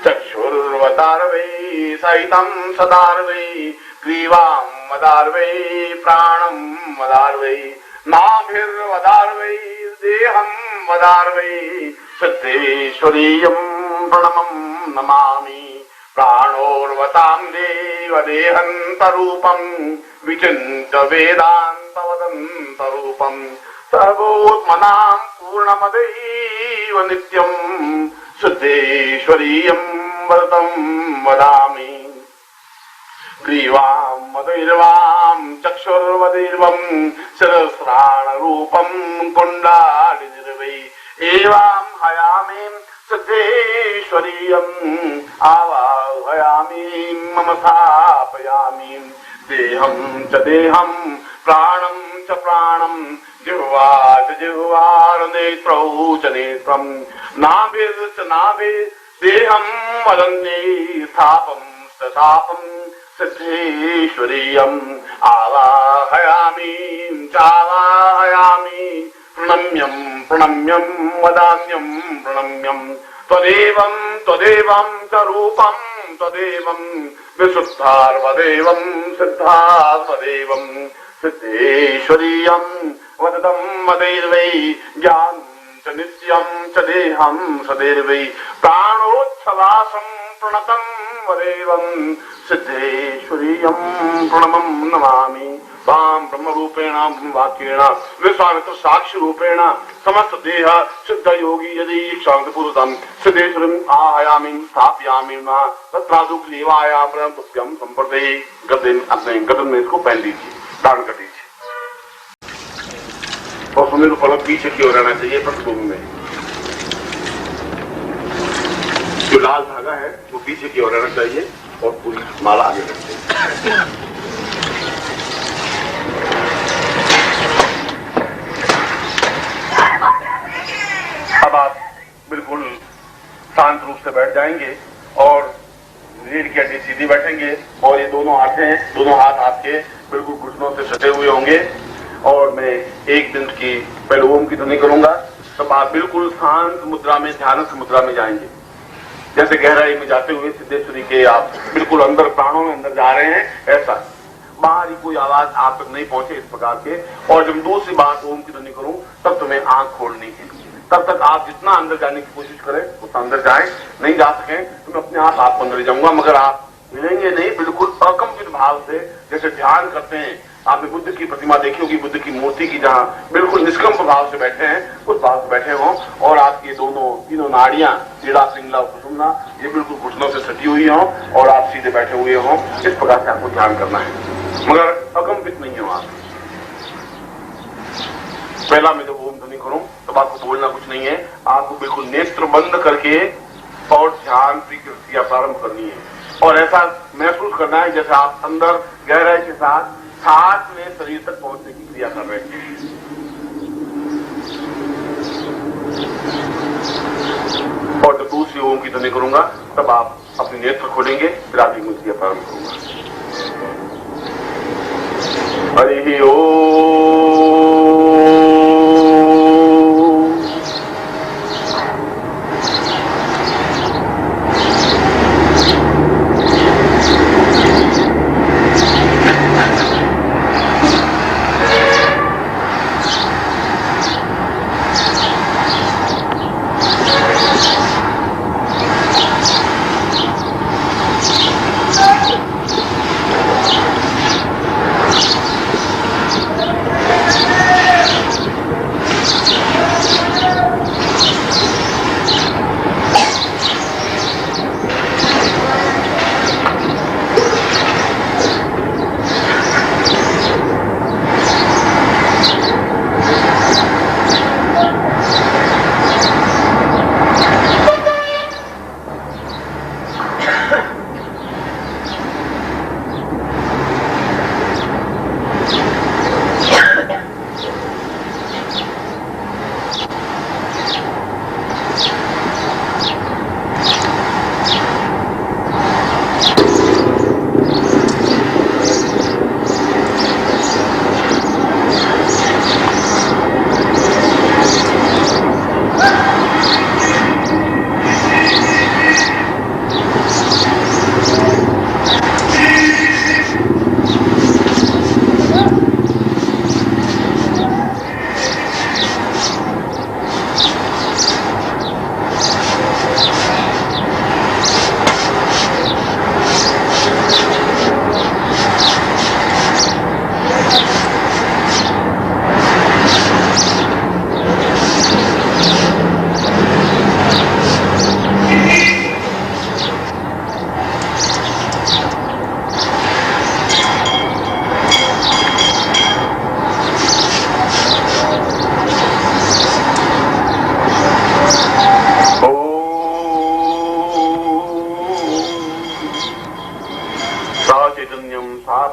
B: चक्षुर्वतार्वै सहितं सदार्वै ग्रीवां वदार्वै प्राणं वदार्वै नाभिर्वदार्वै देहं वदार्वै सिद्धेश्वरीयं प्रणमं नमामि। प्राणोर्वतां देवदेहन्तरूपं विचिन्त्य वेदान्तवदन्तरूपं सर्वोत्मनां पूर्णमदैव नित्यं सिद्धेश्वरीयं वरदं वदामि। ग्रीवां मदैर्वां चक्षुर्वदैर्वं शिरस्त्राणरूपं कुण्डालिनिर्वै एवां हयामि सिद्धेश्वरीं सिद्धेश्वरीयम् आवाहयामि मम स्थापयामि देहं च देहं प्राणं च प्राणं जिह्वा च जिह्वार नेत्रौ च नेत्रं नाभिर्च नाभिः देहं वदन्ति स्थापं स्थापं सिद्धेश्वरीयम् आवाहयामि चावाहयामि प्रणम्यं प्रणम्यं वदान्यं प्रणम्यं त्वदेवं त्वदेवं च रूपं त्वदेवं विशुद्धार्वदेवं सिद्धार्वदेवं सिद्धेश्वरीयं वदतं वदैर्वै ज्ञानं च नित्यं च देहं सदैर्वै प्राणोच्छवासं प्रणतं वदेवं सिद्धेश्वरीयं प्रणमं नमामि तां ब्रह्मरूपेण ब्रह्मवाक्येन विश्वामित्र साक्षी रूपेण समस्त देह सिद्ध योगी यदि शांतिपूर्वकं सिद्धेश्वरीं आह्वयामि स्थापयामि तत्रादुक्लीवायां प्रणतुभ्यं संप्रदे गद्दे अपने गदन में इसको पहन लीजिए, धारण कर लीजिए और सुनिए तो फलक पीछे की ओर रहना चाहिए पृष्ठभूमि में। जो लाल धागा है वो पीछे की ओर रहना चाहिए और पूरी माला आगे रखते हैं। अब आप बिल्कुल शांत रूप से बैठ जाएंगे और रीढ़ की हड्डी सीधी बैठेंगे और ये दोनों हाथ आपके बिल्कुल घुटनों से सटे हुए होंगे और मैं एक दिन की पहले ओम की ध्वनि करूंगा, तब आप बिल्कुल शांत मुद्रा में ध्यान मुद्रा में जाएंगे। जैसे गहराई में जाते हुए सिद्धेश्वरी के आप बिल्कुल अंदर प्राणों में अंदर जा रहे हैं, ऐसा बाहरी कोई आवाज आप तक नहीं पहुंचे इस प्रकार के। और जब दूसरी बात ओम की ध्वनि करूं तब तुम्हें आंख खोलनी है, तब तक आप जितना अंदर जाने की कोशिश करें उतना अंदर जाएं, नहीं जा सकें तो मैं अपने आप आपको अंदर ले जाऊंगा, मगर आप मिलेंगे नहीं, बिल्कुल अकंपित भाव से जैसे ध्यान करते हैं। आपने बुद्ध की प्रतिमा देखी होगी, बुद्ध की मूर्ति की जहां बिल्कुल निष्कंप भाव से बैठे हैं, उस भाव से बैठे हों और आपकी तीनों नाड़ियां ईड़ा पिंगला और कुसुमना ये बिल्कुल घुटनों से सटी हुई हों और आप सीधे बैठे हुए हों। इस प्रकार से आपको ध्यान करना है, मगर अकंपित नहीं हो आप। पहला मैं जब ओम ध्वनि करूं तब आपको बोलना कुछ नहीं है, आपको बिल्कुल नेत्र बंद करके और ध्यान की क्रिया प्रारंभ करनी है और ऐसा महसूस करना है जैसे आप अंदर गहराई के साथ में शरीर तक पहुंचने की क्रिया कर रहे हैं। और जब दूसरी ओम की ध्वनि करूंगा तब आप अपने नेत्र खोलेंगे, फिर आप एक क्रिया प्रारंभ करूंगा। हरि ओम।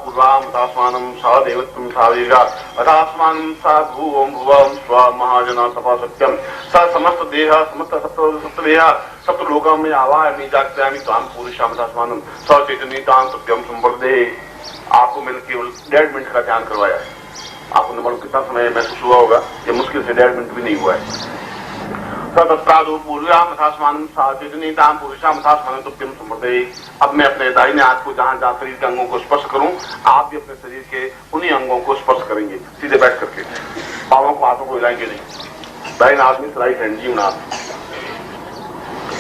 B: पूर्वाम अथास्मानं सा देवत्वं सा वेगा अथास्मानं सा भूवं भुवं स्व महाजना सपा सत्यम स समस्त देह समस्त सप्तदेह सप्तलोकं में आवाहयामि जागृयामि ताम पुरुषाम अथास्मानं स चैतन्य ताम सत्यम संवर्धे। आपको मैंने केवल 1.5 मिनट का ध्यान करवाया है। आपको न मालूम कितना समय महसूस हुआ होगा, ये मुश्किल से 1.5 मिनट भी नहीं हुआ है। सतस्त्रादो पूर्वाम अथास्मानं सा चैतन्य ताम पुरुषाम अथास्मानं सत्यम संवर्धे। अब मैं अपने दाहिने हाथ को जहां जहां शरीर के अंगों को स्पर्श करूं, आप भी अपने शरीर के उन्हीं अंगों को स्पर्श करेंगे सीधे बैठ करके। पांवों को हाथों को हिलाएंगे नहीं। दाहिना हाथ में राइट हैंड जीवनाथ,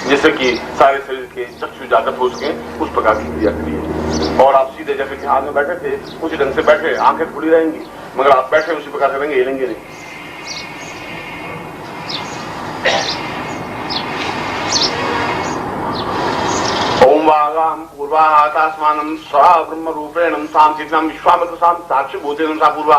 B: जिससे कि सारे शरीर के चक्षु जागृत हो सके, उस प्रकार की क्रिया करिए। और आप सीधे जैसे कि हाथ में बैठे थे उसी ढंग से बैठे, आंखें खुली रहेंगी, मगर आप बैठे उसी प्रकार से रहेंगे, हिलेंगे नहीं। ओम वागाम पूर्वाहातास्मानं सा ब्रह्म रूपेण साम चित्तं विश्वामित्र साम साक्षी भूतेन सा पूर्वा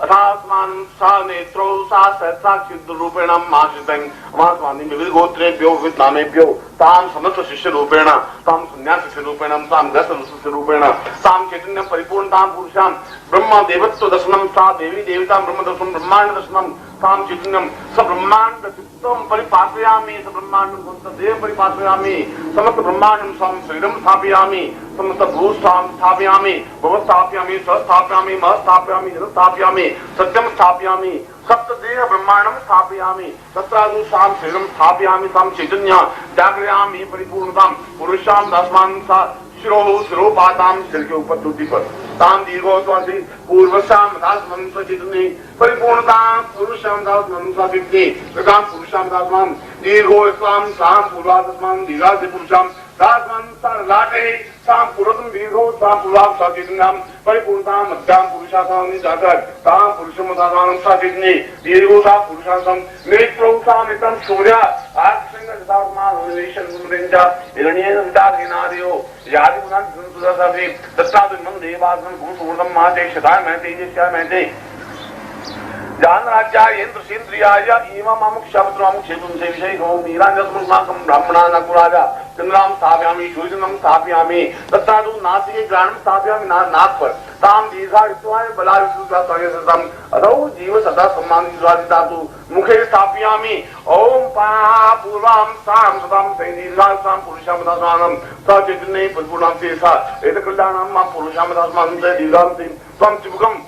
B: अथास्मानं सा नेत्रो सा सहस्राक्षित रूपेण माश्रितं अमास्मानि विविध गोत्रेभ्यो विविध नामेभ्यो ताम समस्त शिष्य रूपेण ताम संन्यास शिष्य रूपेण ताम ग्रस्त शिष्य रूपेण ताम चैतन्य परिपूर्णताम पुरुषाम ब्रह्म देवत्व दर्शनम सा देवी देवता ब्रह्म दर्शनम ब्रह्मांड दर्शनम ताम चैतन्यम स ब्रह्मांड चित्तम परिपालयामि स ब्रह्मांडं समस्त देव परिपालयामि समस्त ब्रह्मांडं सम शरीरं स्थापयामि समस्त भूस्थां स्थापयामि भव स्थापयामि स स्थापयामि म स्थापयामि जन स्थापयामि सत्यम स्थापयामि सप्त देह ब्रह्मांडं स्थापयामि तत्रादु साम शरीरं स्थापयामि साम चैतन्य जागृयामि परिपूर्णतां पुरुषां दस्मान् सा शिरोपाताम सिर के ऊपर टूटी पर ताम दीर्घोत्वासी पूर्वशाम दासमन सचितनी परिपूर्णताम पुरुषाम दासमन सचितनी प्रकाम पुरुषाम दासमान दीर्घोत्वाम साम पूर्वादस्मान दीर्घासे पुरुषाम दासमान सरलाटे साम पुरुषम दीर्घो साम पूर्वाम सचितनाम परिपूर्णताम मध्याम पुरुषासाम जाकर ताम पुरुषम दासमान सचितनी दीर्घो सा पुरुषासम नेत्रो सामितम सूर्य आक्षंग दासमान रिलेशन मुरेंजा इरणीय दागिनादियो यादि गुणान सुदर्शनसे दत्तादुन्नं देवासनं भूसुवर्णं माते क्षताय मैं तेजस्याय मैं ते जान राज्याय इंद्र सेन्द्रियाय इमं अमुक शब्दम क्षेत्रं से विषय हो नीराजस्मनाकं ब्राह्मणा नकुराजा चंद्राम स्थापयामि सूर्यनं स्थापयामि तत्तादु नासिके ग्राणं स्थापयामि नाक पर ताम दीर्घायुत्वाय बलायुत्वाय सतम अदौ जीव सदा सम्मानित्वादितातु मुखे स्थापयामि ओम पा पूर्वां साम सदां दीर्घासां पुरुषां दासानं स चैतन्ये परिपूर्णां ते सा एतकल्याणां मा पुरुषां दासानं च दीर्घां ते त्वं चिबुकं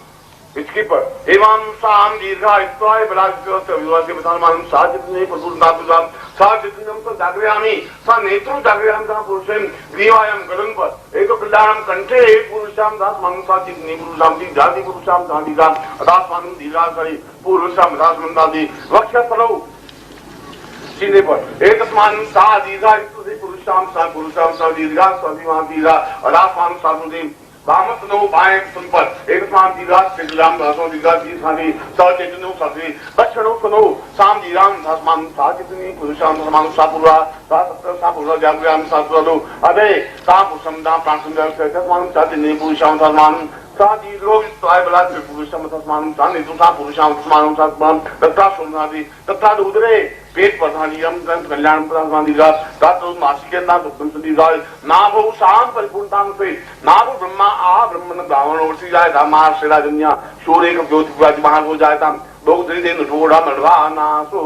B: इसके पर एवं साम दीर्घायुत्वाय बलायुत्वाय विवासे बधानमानं सा चैतन्ये परिपूर्णां सा चैतन्यं तो जागृयामि सा नेत्रो जागृयामि सा पुरुषेण ग्रीवायां गगन पर एक कल्याणं कंठे पुरुषां दासमानं सा चैतन्ये पुरुषां दीर्घादि पुरुषां दीर्घां अदासमानं दीर्घादि पुरुषां दासमन्दादि वक्षस्थलौ सीधे पर एक तस्मानं सा दीर्घायुत्वाय पुरुषां सा दीर्घा सा दीर्घा अदासमानं सा वामतनो बाएं सुन पर एक समान दीर्घा चैतन्यम दासो दीर्घा दीर्घानि स चैतन्यो सत्रि दक्षिणो सुनो साम दीर्घां दासमान सा चैतन्य पुरुषां समान सा पूर्वा सा सत्य सा पूर्वा जागृयाम सा पूर्वा अबे सा पुरुषं दा प्राणसंज्ञा चैतन्यम सा चैतन्य पुरुषां समान सा दीर्घो विस्ताय बलात् पुरुषं तस्मानं सा नेतु सा पुरुषां तस्मानं सा तथा सोमनादि तथा उदरे पेट प्रधानियम ग्रंथ कल्याण प्रधान दीर्घा तातो नासिकेंदा दुक्तम दीर्घा नाभो साम परिपूर्णतां से नाभो ब्रह्मा आ ब्रह्मन ब्राह्मण उर्सी जाए धामा श्रेला जन्या सूर्य का ज्योति महान हो जाए था लोग धीरे धीरे नोड़ा मड़वा नासो।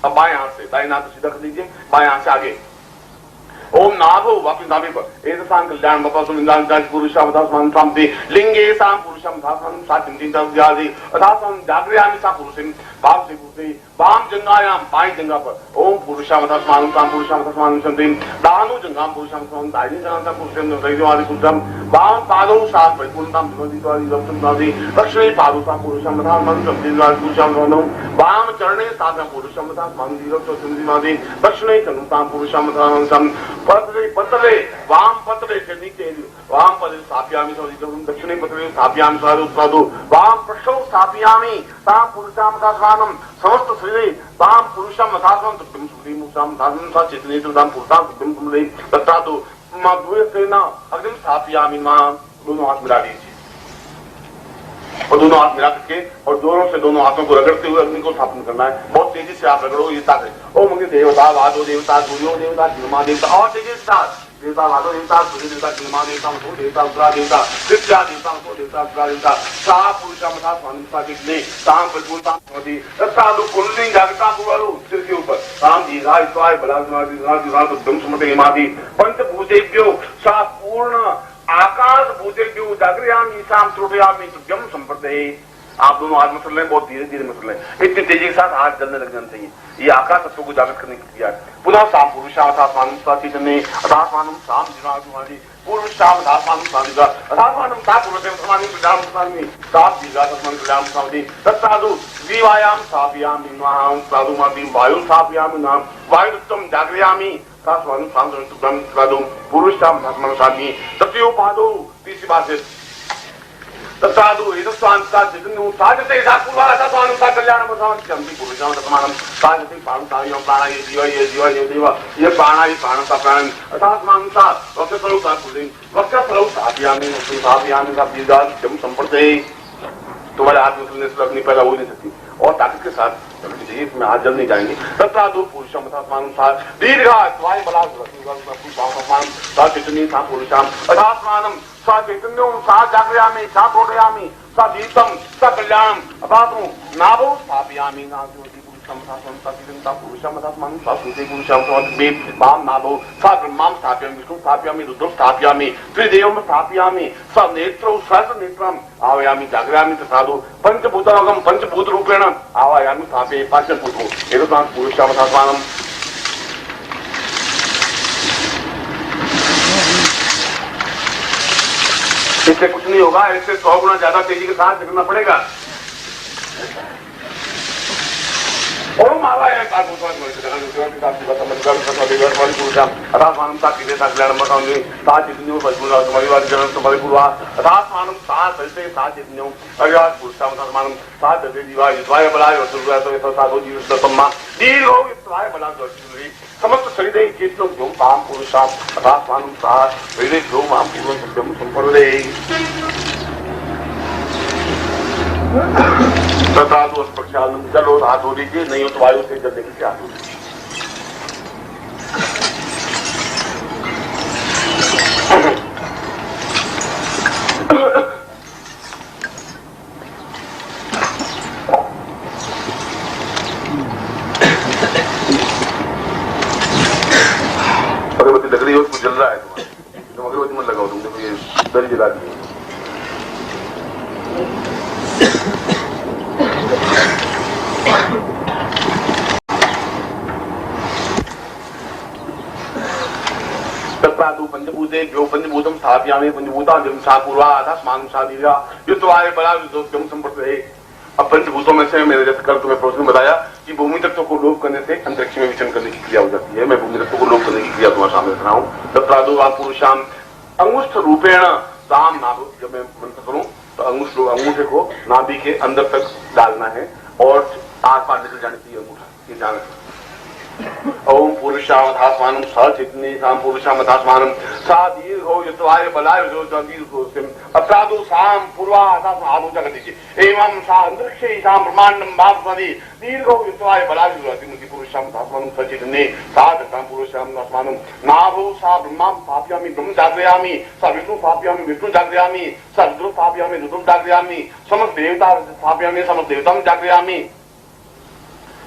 B: अब बाएं हाथ से दाहिने हाथ सीधा कर दीजिए, बाएं हाथ से आगे ओम नाभो वापस नाभि पर एक साम कल्याण बपा सुनिंदान जाज पुरुषां दासमानं शांति लिंगे साम पुरुषां दासमानं सा चिंतितं जाति अदासं जागृयामि सा पुरुषेण भाव से पूर्ति वाम जंगायां बाएं जंगा पर ओम पुरुषां दासमानं साम पुरुषां दासमानं शांति दानु जंगां पुरुषां साम दाहिने जंगां पुरुषेण दैवादि पुरुषां वाम पादौ सा परिपूर्णतां भवति दक्षिण दादि दक्षिणे पादौ सा पुरुषां दासमानं शांति पुरुषां दासमानं वाम चरणे सा पुरुषां दासमानं दीर्घ दक्षिणे चरणतां पुरुषां दासमानं पतले वाम पतले से नीचे वाम पदे स्थापयामि दक्षिणे पतले स्थापयामि साधु वाम पृष्ठौ स्थापयामि तां पुरुषां दासमानं समस्त शरीरे तां पुरुषां दासमानं तुभ्यं सुखीमुषां दासं सा चैतन्ये तां पुरुषां तुभ्यं तुमले तत्रादु मधुसेना अग्निं स्थापयामि मां। दोनों हाथ मिला लीजिए और दोनों हाथ मिला करके और जोरों से दोनों हाथों को रगड़ते हुए अग्नि को स्थापन करना है। बहुत तेजी से आप रगड़ो, ये ताकत ओम देवता वादो देवता सूर्यो देवता धीमा देवता और तेजी से देवता माधव देवता सूर्य देवता किमा देवता मधु देवता उत्तरा देवता विद्या देवता मधु देवता उत्तरा देवता सा पुरुषा मथा स्वामी कितने ताम परिपूर्णता होती तत्तादु कुंडली जागता पूर्वालो सिर के ऊपर ताम दीर्घा ईश्वर बलादुना दुर्गम सुमते हिमादि पंचभूतेभ्यो सा पूर्ण आकाश भूतेभ्यो जागृयामि शाम त्रुटयामि तुभ्यम संप्रदे। आप दोनों हाथ मसल रहे हैं, बहुत धीरे धीरे मसल रहे हैं, इतनी तेजी के साथ हाथ जलने लग जाना चाहिए। ये आकाश तत्व को जागृत करने की क्रिया है। पुनः शाम पुरुषा अथात्मानं साचैतन्ये अथात्मानं शाम जिनादुमादि पूर्व शाम अथात्मानं सादिगा अथात्मानं सा पूर्वदेव समानि प्रजाम समानि साप दीर्घा तस्मन् प्रजाम समादि तत्साधु जीवायाम सापयामि नाहं साधुमादि वायु सापयामि नाम वायुत्तम जागृयामि सास्वानं सांसुब्रह्म साधु पुरुष शाम अथात्मानं साधि तत्यो पादो तीसरी बात है तत्साधु एतस्वान् साधिनु साधते साकुर्वा तत्वानं सा कल्याणमसां चंदी पुरुषां तत्मानं साधते पाणुतायं प्राणाय जीवाय देव ये प्राणाय प्राणता प्राणं अथात्मानं सा वक्षस्थलौ सा पुरुषं वक्षस्थलौ साध्यामि सा दीर्घायुं संप्रदे। तुम्हारे हाथ में चलने से अग्नि पैदा हो नहीं सकती और ताकत के साथ चलनी चाहिए, इसमें हाथ जल नहीं जाएंगे। तत्साधु पुरुषम अथात्मानं सा दीर्घायुं सा चैतन्यं सा पुरुषां अथात्मानं सा चैतन्यं सा जागृयामि सा प्रोढयामि सा दीप्तं सा कल्याणं अथात्मो नाभौ स्थापयामि नाज्योति पुरुषं सा चिन्ता पुरुषं अथात्मानं सा श्रुते पुरुषं समद्वेद मां नाभौ सा ब्रह्मां स्थापयामि विष्णुं स्थापयामि रुद्रं स्थापयामि त्रिदेवं स्थापयामि सा नेत्रौ सहस्रनेत्रम् आवायामि जागृयामि तथादो पंचभूतागम पंचभूत रूपेण आवायामि स्थापये पांचभूतो एतस्मात् पुरुषं अथात्मानं। इससे कुछ नहीं होगा, इससे 100 गुना ज्यादा तेजी के साथ करना पड़ेगा। ओम आवायामि अथात्मानं सा किले सा कल्याणं मतांगे सा चैतन्यो परिपूर्णा तुम्हारी बात जन्म तुम्हारी पूर्वा अथात्मानं सा सरिते सा चैतन्यो अव्याज पुरुषां अथात्मानं सा दधे जीवाय युद्धाय बलाय वसुर्वाय तो साधो जीवस्तम्मा दीर्घो युद्धाय बलाय वसुर्वी समस्त शरीरे चेतनो जो ताम पुरुषां अथात्मानं सा शरीरे जो मां पूर्णं सत्यं संप्रदे। तथादु प्रक्षालन जलो धातु दीजिए, नहीं हो तो वायु से जल लेके क्या अगरबत्ती लग रही हो तो जल रहा है तुम अगरबत्ती मत लगाओ, तुम देखो ये दरी जला दी। तत्साधु पंचभूते जो पंचभूतम स्थापयामि पंचभूतादिं सा पूर्वा अथात्मानं सा दीर्घा युद्धवाय बला युद्धोद्यम संप्रदे। अब पंचभूतों में से मेरे जैसे कल तुम्हें प्रोसेस बताया कि भूमि तत्व को लोप करने से अंतरिक्ष में विचरण करने की क्रिया हो जाती है। मैं भूमि तत्व को लोप करने की क्रिया तुम्हारे सामने रख रहा हूँ। तत्साधु पुरुषां अंगुष्ठ रूपेण ताम नाभि, जब मैं मंत्र करूं तो अंगूठे को नाभि के अंदर तक डालना है और आर पार निकल जाने चाहिए अंगूठा, ये ध्यान रखना। ओम पुरुषामथात्मानं सा चैतन्ये साम पुरुषामथात्मानं सा दीर्घो युद्धवाय बलाय जो दीर्घोस्तिम अत्रादु साम पूर्वा हाथ ऊंचा कर दीजिए। एवं सा अंतरिक्षे साम ब्रह्मांडं बापसदि दीर्घो युद्धवाय बलाय जो पुरुषामथात्मानं सा चैतन्ये सा दत्तां पुरुषामथात्मानं नाभौ सा ब्रह्मां स्थापयामि ब्रह्म जागृयामि सा विष्णु स्थापयामि विष्णु जागृयामि सा रुद्रं स्थापयामि रुद्रं जागृयामि समस्त देवता स्थापयामि समस्त देवतां जागृयामि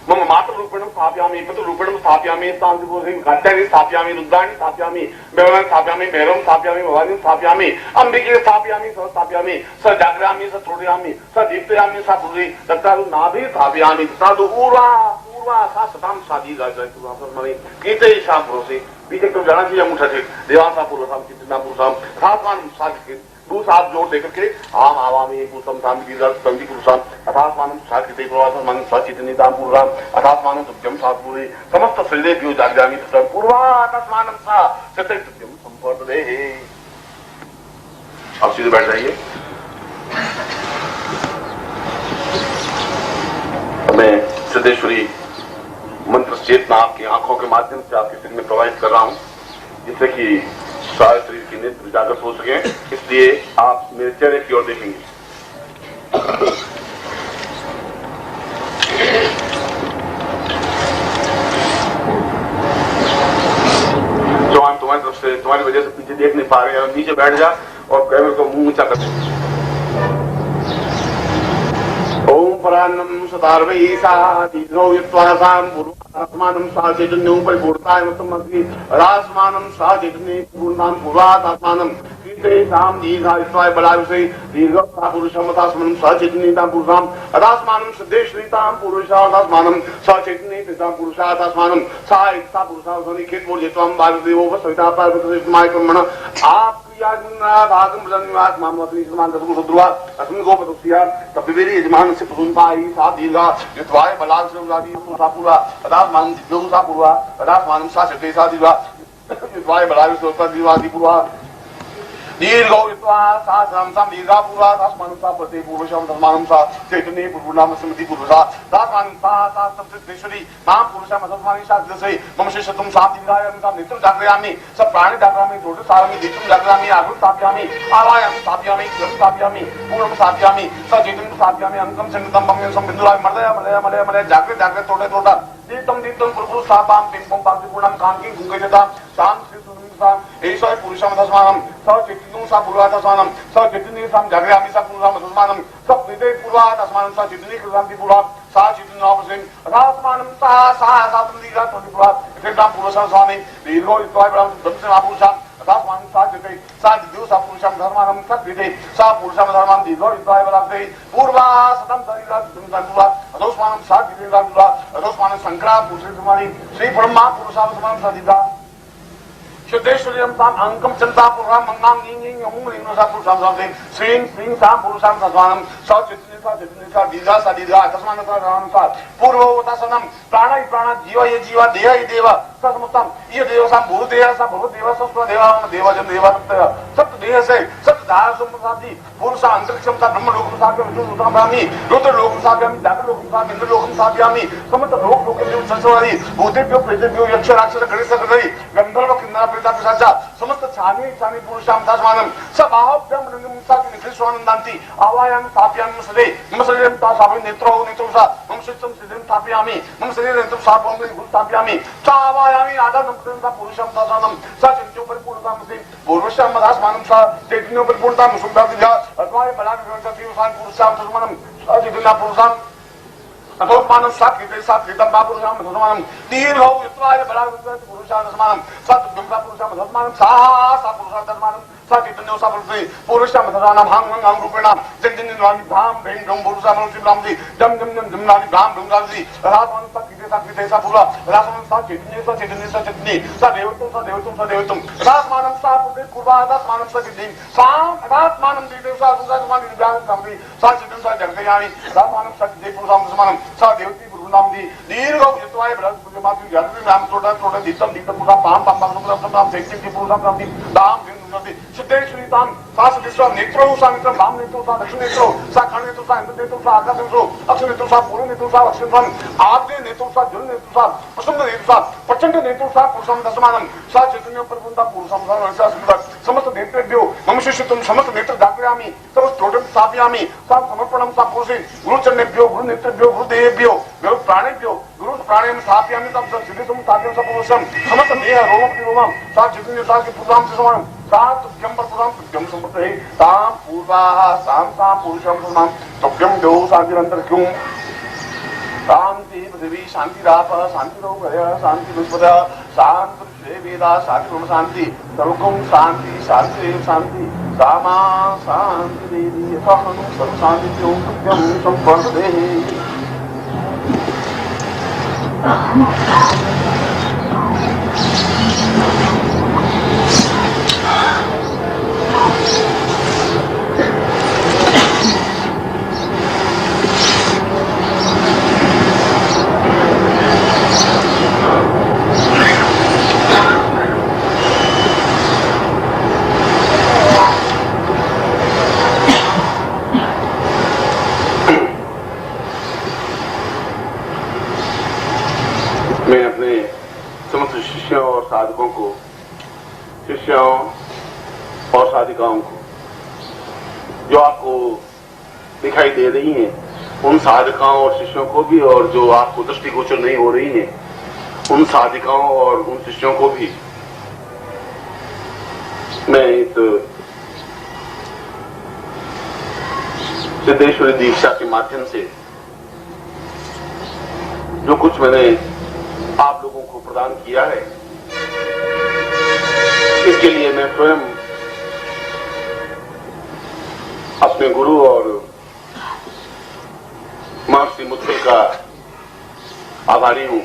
B: मम मातृ रूपेण स्थापयामि पितृ रूपेण स्थापयामि कात्यायनी स्थापयामि रुद्राणि स्थापयामि भैरवाणि स्थापयामि भैरवं स्थापयामि भवानीं स्थापयामि अंबिके स्थापयामि स स्थापयामि स जागृयामि स त्रोडयामि स दीप्तयामि सा पुरी तत्साधु नाभि स्थापयामि तत्साधु पूर्वा सा सतां सा दीर्घायुः कीर्ते सा पुरुषे पीछे क्यों जाना चाहिए अंगूठा से देवां सा पुरुषां चित्तना पुरुषां अथात्मानं सा दो साथ जोड़ देकर के आम आवामी पुरुषम साम संधि पुरुषाम अथात्मानं साकृते प्रवासमानं सचितनितां पूर्वाम अथात्मानं तुभ्यं सात्पूरे समस्त शरीरेभ्यो जागृयामि तथा पूर्वा अथात्मानं सा सत्य तुभ्यं संप्रदे। अब सीधे बैठ जाइए। मैं सिद्धेश्वरी मंत्र चेतना आपकी आंखों के माध्यम से आपके शरीर में प्रवाहित कर रहा हूं, जिससे कि सारे शरीर की नेत्र जागृत हो सके। इसलिए आप मेरे चेहरे की ओर देखेंगे। जो हम तुम्हारी तरफ से तुम्हारी वजह से पीछे देख नहीं पा रहे हैं, नीचे बैठ जा और कैमरे को मुंह ऊंचा कर। ओम परान्नम सतार्वै साधीनो यत्वासाम पूर्वात्मानं साचैतन्यं परिपूर्ताय मतमग्नि रासमानं साचैतन्ये पूर्णां पूर्वात्मानं कीर्तयेतां दीर्घायुष्माय बलायुषे दीर्घा पुरुषमतास्मनं साचैतन्येतां पुरुषां अदास्मानं सिद्धेश्वरीतां पुरुषादास्मानं साचैतन्येतां पुरुषादास्मानं सायिता पुरुषावनिखेत बोलयत्वां वायुदेवो वसविता पार्वतीमाय कर्मण आप भागम रंगवाद मामवती समान दसुद्रुवा अस्मिन् गोपदुष्या तब्बेरी यजमान से पुरुषाई सा दीर्घा युत्वाय बलाल सुरादी सापुरा अदास मान दिव्यो सापुरा अदास मानम सा सते सा दीर्घा युत्वाय बलाल सुरादी दीवादी पुरा दीर्घो युत्वा सा साम दीर्घा पुरा दास मानम सा प्रति पूर्वशम मानम सा चैतन्य पूर्वनाम समिति पुरुषा दास मानम सा सप्तश्वरी नाम पुरुषा मधुमानी शास्त्रसे मम शिष्यतुम शांति विधाय हम नित्यं जागृयामि सब प्राणी जागृयामि दोष सारमि दित्तुम जागृयामि आगुं स्थापयामि आवायं स्थापयामि क्रम स्थापयामि पूर्णं स्थापयामि सचैतन्यं स्थापयामि अंकं संगतं बम्यं संबिंदुलाय मर्दय जागृत तोड़ा दीप्तं पुरुषो स्थापां पिंपं पार्थिपूर्णं कांकिं गुंगजतां शां श्री ऐसा पुरुषम दस्मानम सचैतन्यं सा पूर्वादस्मानम सचैतन्यं साम जागृयामि सा पुरुषम दस्मानम सब निदे पूर्वादस्मानम सा चैतन्य कृतांति पूर्वा सा चैतन्यावसेन रासमानम सा दीर्घा तोदिपुरा इतेदां पुरुषम स्वामी दीर्घो इत्वाय ब्रह्म ब्रह्मसे पुरुषा रासमानम सा जते सा दिव्यो सा पुरुषम धर्मानम सद्विते सा पुरुषम धर्मम दीर्घो इत्वाय बलाते पूर्वा सतम दरीरा दुर्गा अदोस्मानम सा दीर्घा दुर्गा अदोस्मानम संकरा पुरुष तुम्हारी श्री ब्रह्मा पुरुषावसमानम सदिदा शुद्धेश्वरीं ताम अंकम चंता पुरुषां मंगां गिंगिं यमुं लिंगो सा पुरुषां साधे श्रीं श्रीं सा पुरुषां सद्वानं सा चित्तनि सा दीर्घा तस्मान् राम सा पूर्वोतासनं प्राण जीव ये जीवा देह ये देव समस्तम ये देव सा भूदेव सस्वदेवा देवजन देवत्य सप्त देह से सप्त धार संसादी पुरुषा अंतरिक्षं सा ब्रह्म लोकं सा विष्णु ब्राह्मी रुद्र लोकं सा जागर लोकं सा इंद्र लोकं सा समस्त लोक लोकेभ्यो संसारी भूतेभ्यो प्रेतेभ्यो यक्ष राक्षस गणेश गणई गंधर्व किन्नर प्रेता पिशाचा समस्त छानी पुरुषां तस्मानं सबाहभ्यं रंगं सा निखिलस्वानन्दान्ति आवायां स्थापयामि सदे मम शरीरं ता साभि नेत्रो सा मम शिष्टं सिद्धं स्थापयामि मम शरीरं नेत्रं साभं स्थापयामि चावायामि आदानं सा पुरुषं तस्मानं सा चिन्त्यो परिपूर्णतां मति पूर्वशं मदास्मानं सा चैतन्यो परिपूर्णतां सुन्दरतिजा अद्वाय बलाग्रहणं सा पुरुषां तस्मानं सा चैतन्य पुरुषां अतोस्मानं सात्कृतं पुरुषां मधुमानं दीर्घौ युत्वाय बलाग्रहणं पुरुषां तस्मानं सा दुर्गा पुरुषां मधुमानं सा पुरुषां तस्मानं सा चैतन्यो सा पुरुषां मधुरानां हां रूपेणां जन धाम भें गम पुरुषां मनुष्यब्राह्मणि जम नानि धाम भृंगादि रासमानं सा कृते सा पुरा रासमानं सा चैतन्य सा देवत्वं रासमानं सा पूर्वादात्मानं सा चिन्तिं सा अदात्मानं देव सा सुगात्मानं दिव्यां सा चिन्तिं सा जगदयामि रासमानं सा देवपुरुषां समानं सा देवती पुरुषां दीर्घौ युत्वाय बृहस्पतिमातु जातु नाम तोड़ा दीप्तं पुरुषां पां शक्ति पुरुषां दाम शुद्धेश्वरीतां सा सदिस्वा नेत्रो सा नेत्रं राम नेत्रो सा दक्षिण नेत्रो सा खंड नेत्रो सा इंद्र नेत्रो सा आकाश नेत्रो अक्षर नेत्रो सा पूर्व नेत्रो सा अक्षर आद्य नेत्रो सा जल नेत्रो सा प्रसन्न नेत्रो सा प्रचंड नेत्रो सा पुरुषं दशमानं सा चैतन्य परिपूर्णता पुरुषं सा सुंदर समस्त नेत्रेभ्यो मम शिष्यत्वं समस्त नेत्र दापयामि समस्त टोटम स्थापयामि सा समर्पणं सा पुरुषे गुरुचरणेभ्यो गुरुनेत्रेभ्यो गुरुदेहेभ्यो गुरु प्राणेभ्यो गुरु प्राणेन स्थापयामि तब सिद्धितं स्थापयामि सा पुरुषं समस्त देह रोमं सा चैतन्य सा पुरुषं समानं सात तुभ्यं तुभ्यं समर्पये तां पूर्वाः सां पुरुषं समानं तुभ्यं दो शान्तिरन्तरिक्षं शान्ति पृथिवी शान्तिराप शान्तिरोगय शान्ति विश्वदा शान्ति वेदा शान्ति ब्रह्म शान्ति सर्वं शान्ति सामा शान्ति देवी यथाहं सर्व शान्तिं तुभ्यं संवर्धते मैं अपने समस्त शिष्यों और साधकों को, शिष्यों और साधिकाओं को जो आपको दिखाई दे रही हैं, उन साधकाओं और शिष्यों को भी, और जो आपको दृष्टिगोचर नहीं हो रही हैं, उन साधिकाओं और उन शिष्यों को भी मैं इस सिद्धेश्वरी दीक्षा के माध्यम से जो कुछ मैंने आप लोगों को प्रदान किया है, इसके लिए मैं स्वयं अपने गुरु और महर्षि मुद्गल का आभारी हूं।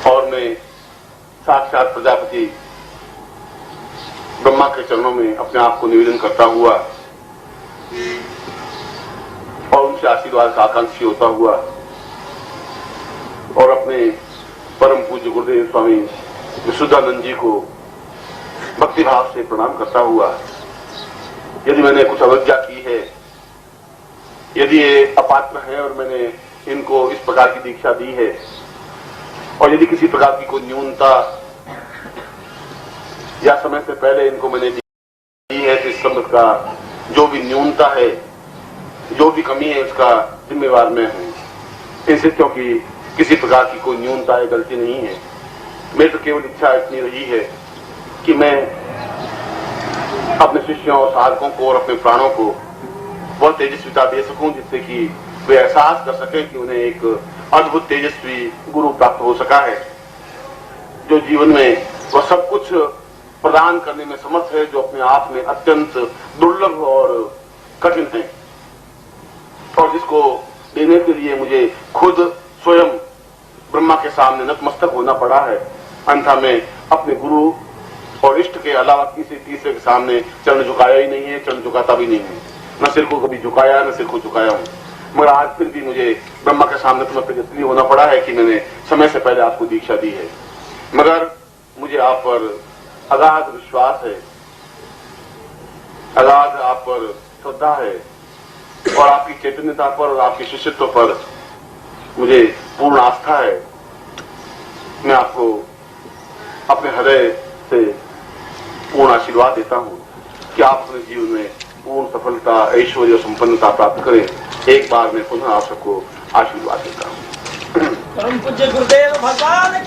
B: और मैं साक्षात प्रजापति ब्रह्मा के चरणों में अपने आप को निवेदन करता हुआ और उनसे आशीर्वाद का आकांक्षी होता हुआ और अपने परम पूज्य गुरुदेव स्वामी विशुद्धानंद जी को भक्तिभाव से प्रणाम करता हुआ, यदि मैंने कुछ अवज्ञा की है, यदि ये अपात्र है और मैंने इनको इस प्रकार की दीक्षा दी है, और यदि किसी प्रकार की कोई न्यूनता या समय से पहले इनको मैंने दी है, तो इस संबंध का जो भी न्यूनता है, जो भी कमी है, उसका जिम्मेवार मैं हूं। इन शिष्यों की किसी प्रकार की कोई न्यूनता या गलती नहीं है। मेरी तो केवल इच्छा इतनी रही है कि मैं अपने शिष्यों और साधकों को और अपने प्राणों को वह तेजस्विता दे सकूं, जिससे कि वे एहसास कर सकें कि उन्हें एक अद्भुत तेजस्वी गुरु प्राप्त हो सका है, जो जीवन में वह सब कुछ प्रदान करने में समर्थ है, जो अपने आप में अत्यंत दुर्लभ और कठिन है, और जिसको देने के लिए मुझे खुद स्वयं ब्रह्मा के सामने नतमस्तक होना पड़ा है। अन्यथा मैं अपने गुरु और इष्ट के अलावा किसी तीसरे के सामने चरण झुकाया ही नहीं है, चरण झुकाता भी नहीं है। न सिर को कभी झुकाया, न सिर को झुकाया हूं, मगर आज फिर भी मुझे ब्रह्मा के सामने नतमस्तक इसलिए होना पड़ा है कि मैंने समय से पहले आपको दीक्षा दी है। मगर मुझे आप पर अगाध विश्वास है, अगाध आप पर श्रद्धा है, और आपकी चैतन्यता पर और आपके शिष्यत्व पर मुझे पूर्ण आस्था है। मैं आपको अपने हृदय से पूर्ण आशीर्वाद देता हूं कि आप अपने जीवन में पूर्ण सफलता, ऐश्वर्य और संपन्नता प्राप्त करें। एक बार मैं पुनः आप सबको आशीर्वाद देता हूं।
C: परम पूज्य गुरुदेव भगवान